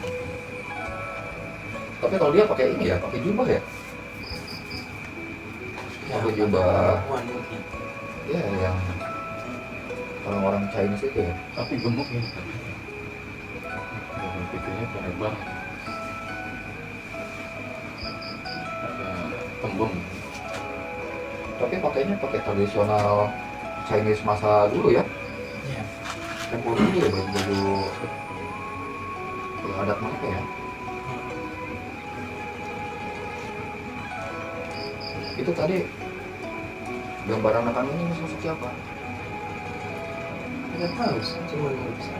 Speaker 1: Tapi kalau dia pakai ini ya, pakai jubah ya? Pakai jubah.
Speaker 2: Perempuan mungkin.
Speaker 1: Ya yang orang-orang Chinese itu ya.
Speaker 3: Tapi gemuk ya. Dan pintunya lebar. Ada tembem.
Speaker 1: Tapi pakainya pakai tradisional Chinese masa dulu ya.
Speaker 2: Iya.
Speaker 1: Tempo dulu ya, baju adat mereka ya. Itu tadi gambar anak ini sosok siapa?
Speaker 2: Nggak tahu sih, cuma bisa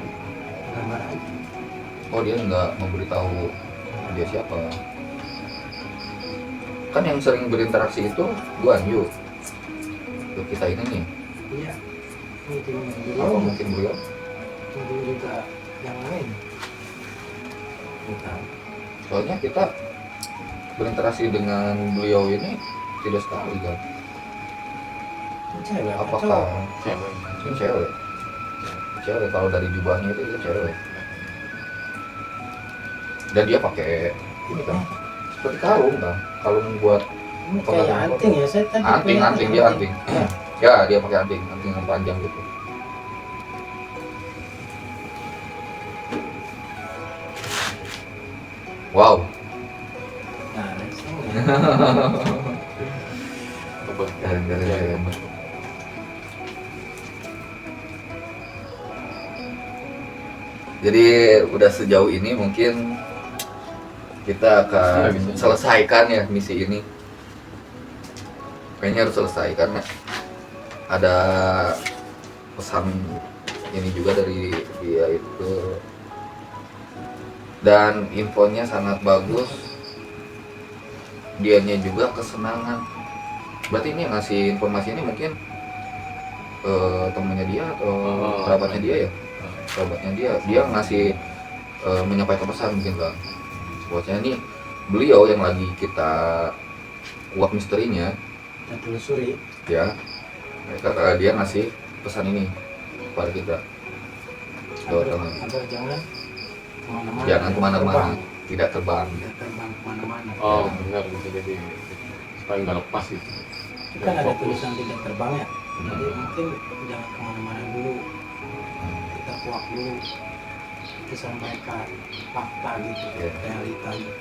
Speaker 2: gambar aja.
Speaker 1: Oh dia nggak memberitahu dia siapa. Kan yang sering berinteraksi itu Guan Yu. Untuk kita ini nih.
Speaker 2: Iya. Mungkin
Speaker 1: Apa
Speaker 2: beliau,
Speaker 1: mungkin beliau?
Speaker 2: mungkin juga yang lain. Bukan.
Speaker 1: Soalnya kita berinteraksi dengan beliau ini tidak sekali kan.
Speaker 2: Cewek apa
Speaker 1: Apakah
Speaker 2: cowok?
Speaker 3: Cewek.
Speaker 1: ini cewek? Cewek kalau dari jubahnya itu cewek. Dan dia pakai ini kan seperti kalung kan, kalung buat
Speaker 2: Ini kayak anting ya, saya tadi
Speaker 1: anting
Speaker 2: kelihatan
Speaker 1: dia anting. Ya dia pakai anting yang panjang gitu. Wow.
Speaker 2: Nah, saya
Speaker 3: Tebal.
Speaker 1: Gara-gara
Speaker 3: Ya,
Speaker 1: saya.
Speaker 3: ya, betul.
Speaker 1: Jadi udah sejauh ini mungkin kita akan selesaikan ya misi ini. Kayaknya harus selesai karena ada pesan ini juga dari dia itu, dan infonya sangat bagus. Dianya juga kesenangan. Berarti ini yang ngasih informasi ini mungkin temannya dia atau kerabatnya dia ya? Kerabatnya dia ngasih menyampaikan pesan mungkin kan. Sebutnya ini beliau yang lagi kita kuak misterinya
Speaker 2: kita telusuri.
Speaker 1: Ya, mereka dia ngasih pesan ini kepada kita. Jawa Tengah.
Speaker 2: Agar jangan kemana-mana.
Speaker 1: Jangan kemana-mana,
Speaker 2: Terbang.
Speaker 1: tidak terbang.
Speaker 2: Tidak terbang kemana-mana.
Speaker 3: Oh benar, bisa jadi supaya nggak lepas itu.
Speaker 2: Itu kan ada
Speaker 3: Fokus.
Speaker 2: tulisan tidak terbang ya. Jadi mungkin jangan kemana-mana dulu. Kita kuak dulu. Kita sampaikan fakta gitu,
Speaker 1: Iya.
Speaker 2: realita gitu.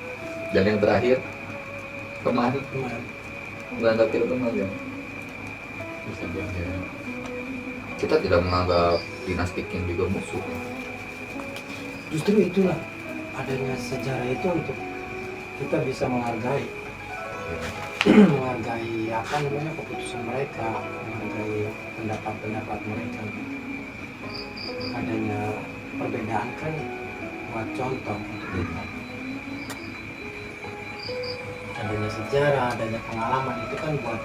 Speaker 1: Dan yang terakhir, kemarin
Speaker 2: Kemarin
Speaker 1: menganggap kita teman ya.
Speaker 3: Bisa jadi.
Speaker 1: Kita tidak menganggap dinastik yang juga musuh.
Speaker 2: justru itulah adanya sejarah itu untuk kita bisa menghargai menghargai apa namanya keputusan mereka, menghargai pendapat-pendapat mereka. Adanya perbedaan kan buat contoh untuk kita. Adanya sejarah, adanya pengalaman itu kan buat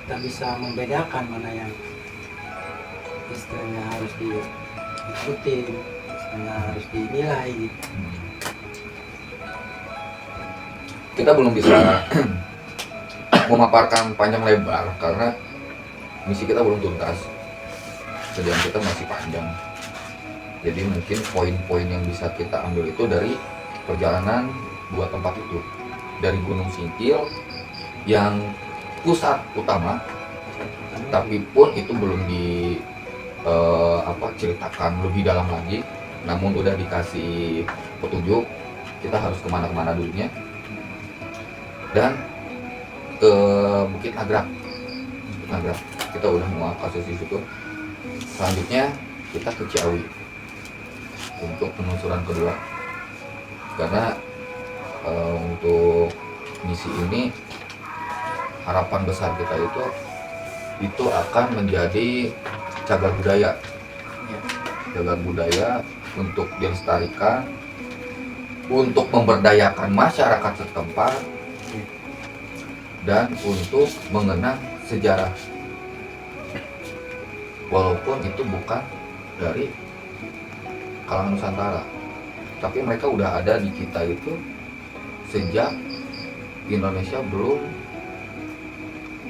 Speaker 2: kita bisa membedakan mana yang istilahnya harus diikuti, istilahnya harus dinilai gitu.
Speaker 1: Kita belum bisa memaparkan panjang lebar karena misi kita belum tuntas, kerjaan kita masih panjang. Jadi mungkin poin-poin yang bisa kita ambil itu dari perjalanan dua tempat itu, dari Gunung Singkil yang pusat utama, tapi pun itu belum ceritakan lebih dalam lagi. Namun udah dikasih petunjuk kita harus kemana-kemana dulunya, dan ke Bukit Nagrak. Kita udah mau kasus di situ. Selanjutnya kita ke Ciawi untuk penelusuran kedua, karena untuk misi ini harapan besar kita itu akan menjadi cagar budaya untuk dilestarikan, untuk memberdayakan masyarakat setempat, dan untuk mengenang sejarah, walaupun itu bukan dari kalangan Nusantara, tapi mereka udah ada di kita itu sejak Indonesia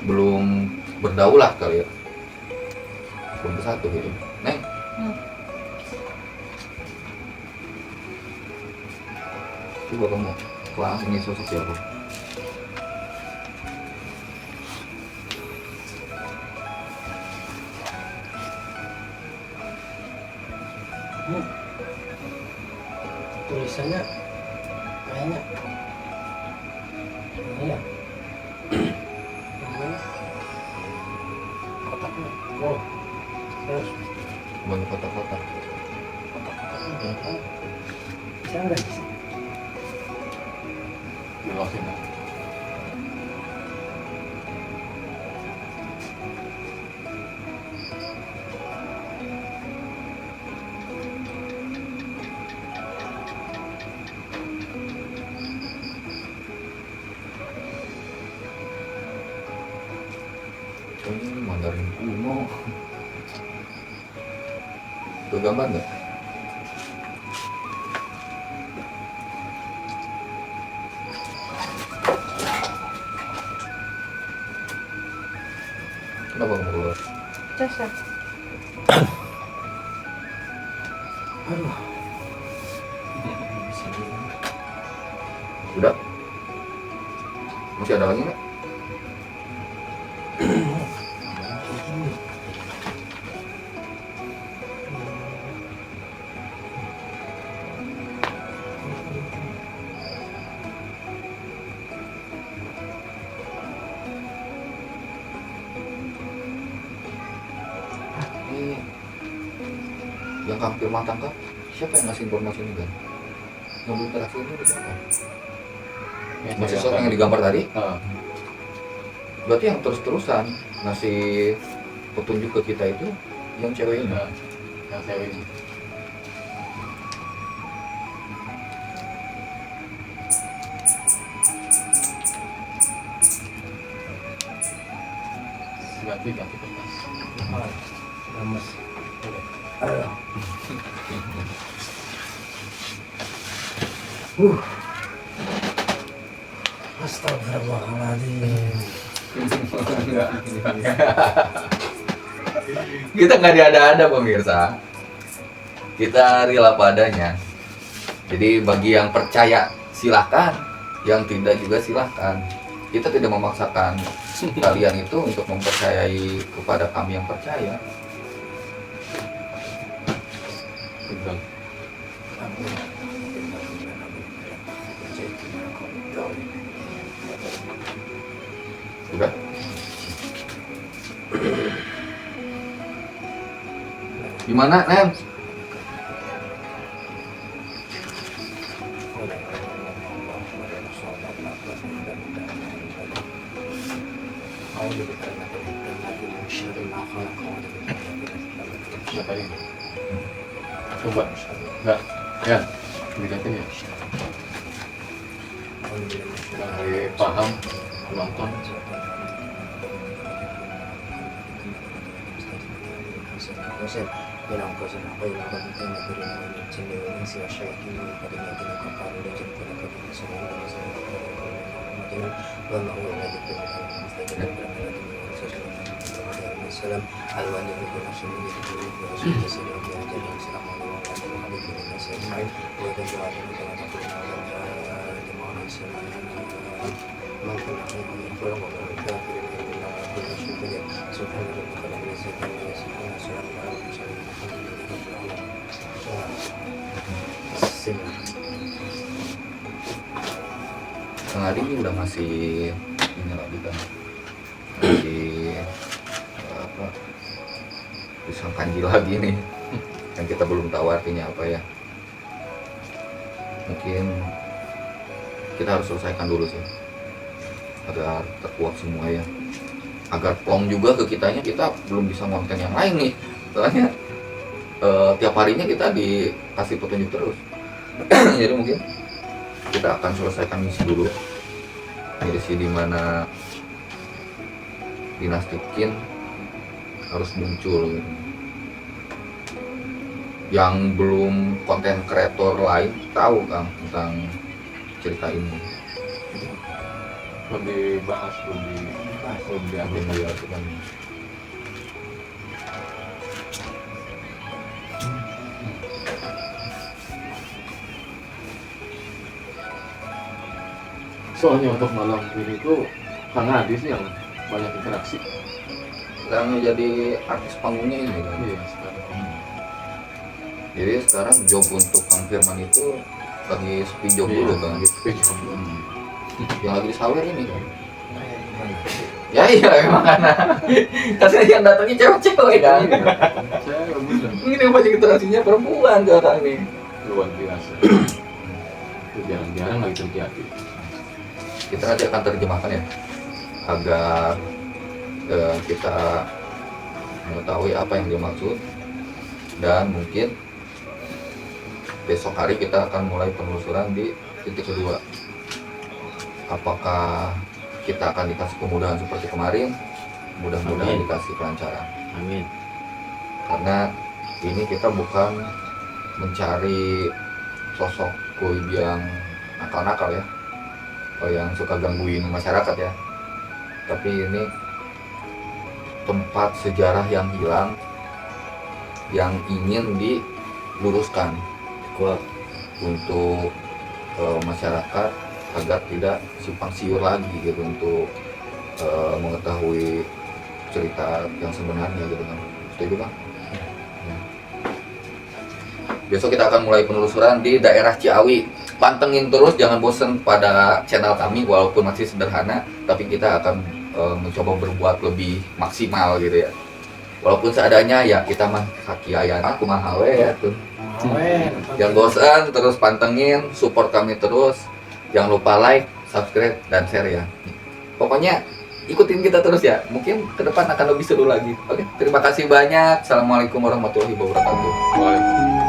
Speaker 1: belum berdaulat kali ya, belum bersatu gitu. Neng, coba kamu kelas ini sosok siapa?
Speaker 2: Tulisannya kayaknya ini ya namanya kotaknya, oh terus
Speaker 1: Banyak kotak-kotak.
Speaker 2: kotak-kotaknya berapa? Bisa nggak sih?
Speaker 3: Jelasin lah.
Speaker 1: Ini Mandarin kuno. Itu gambar nggak? Kenapa kamu keluar?
Speaker 4: Jasa.
Speaker 2: Aduh, bisa bilang
Speaker 1: Udah? Masih ada lagi nggak?
Speaker 2: kayak gini.
Speaker 1: Ini yang hampir matang kah? Siapa yang ngasih informasi ini kan? Yang belum terakhir ini siapa? Masih sok yang digambar tadi? Berarti yang terus-terusan ngasih petunjuk ke kita itu yang cewek ini.
Speaker 3: Yang cewek ini. Ganti kertas.
Speaker 2: Oh, lemes. Aduh. Astagfirullahaladzim.
Speaker 5: Enggak.
Speaker 1: Kita nggak diada-ada pemirsa. Kita rela padanya. Jadi bagi yang percaya silakan, yang tidak juga silakan. Kita tidak memaksakan kalian itu untuk mempercayai kepada kami yang percaya.
Speaker 3: Pegang.
Speaker 1: Udah? Gimana, Nem?
Speaker 3: Siapa ini? Coba. Enggak. Ya. Dilihatin ya. Yang paham penonton.
Speaker 1: Kang Adi ini udah ngasih ini lagi kan, ngasih apa, pisang kanji lagi nih, yang kita belum tahu artinya apa ya. Mungkin kita harus selesaikan dulu sih, agar terkuat semua ya, agar plong juga ke kitanya. Kita belum bisa konten yang lain nih, soalnya tiap harinya kita dikasih petunjuk terus. Jadi mungkin kita akan selesaikan misi dulu, misi di mana dinasti Qin harus muncul gitu. Yang belum konten kreator lain tahu Kang tentang cerita ini.
Speaker 3: Belum dibahas, belum diambil dia kan. Soalnya untuk malam ini tuh Kang Adi sih yang banyak interaksi.
Speaker 1: Sekarang jadi artis panggungnya ini kan.
Speaker 3: Iya, sekarang.
Speaker 1: Jadi sekarang job untuk Kang Firman itu lagi sepi job dulu Kang. Yang lagi disawer ini kan. Ya iya emang karena kasih yang datangnya cewek-cewek kan.
Speaker 3: Saya bener.
Speaker 1: Ini yang banyak interaksinya perempuan sekarang nih.
Speaker 3: Luar biasa. Itu jarang-jarang lagi terjadi.
Speaker 1: Kita nanti akan terjemahkan ya, agar kita mengetahui apa yang dia maksud, dan mungkin besok hari kita akan mulai penelusuran di titik kedua. Apakah kita akan dikasih kemudahan seperti kemarin? Mudah-mudahan
Speaker 6: Amin.
Speaker 1: dikasih kelancaran.
Speaker 6: Amin.
Speaker 1: Karena ini kita bukan mencari sosok goib yang nakal-nakal ya, atau yang suka gangguin masyarakat ya. Tapi ini tempat sejarah yang hilang, yang ingin diluruskan
Speaker 6: Kuat.
Speaker 1: untuk masyarakat agar tidak simpang siur lagi gitu, untuk mengetahui cerita yang sebenarnya gitu kan. Setuju Bang? Ya. Besok kita akan mulai penelusuran di daerah Ciawi. Pantengin terus, jangan bosan pada channel kami walaupun masih sederhana, tapi kita akan mencoba berbuat lebih maksimal gitu ya. Walaupun seadanya ya, kita mah kaki ayam aku mahal ya tuh. Jangan bosan, terus pantengin, support kami terus. Jangan lupa like, subscribe, dan share ya. Pokoknya ikutin kita terus ya. Mungkin ke depan akan lebih seru lagi. Oke, terima kasih banyak. Assalamualaikum warahmatullahi wabarakatuh.
Speaker 3: Waalaikumsalam.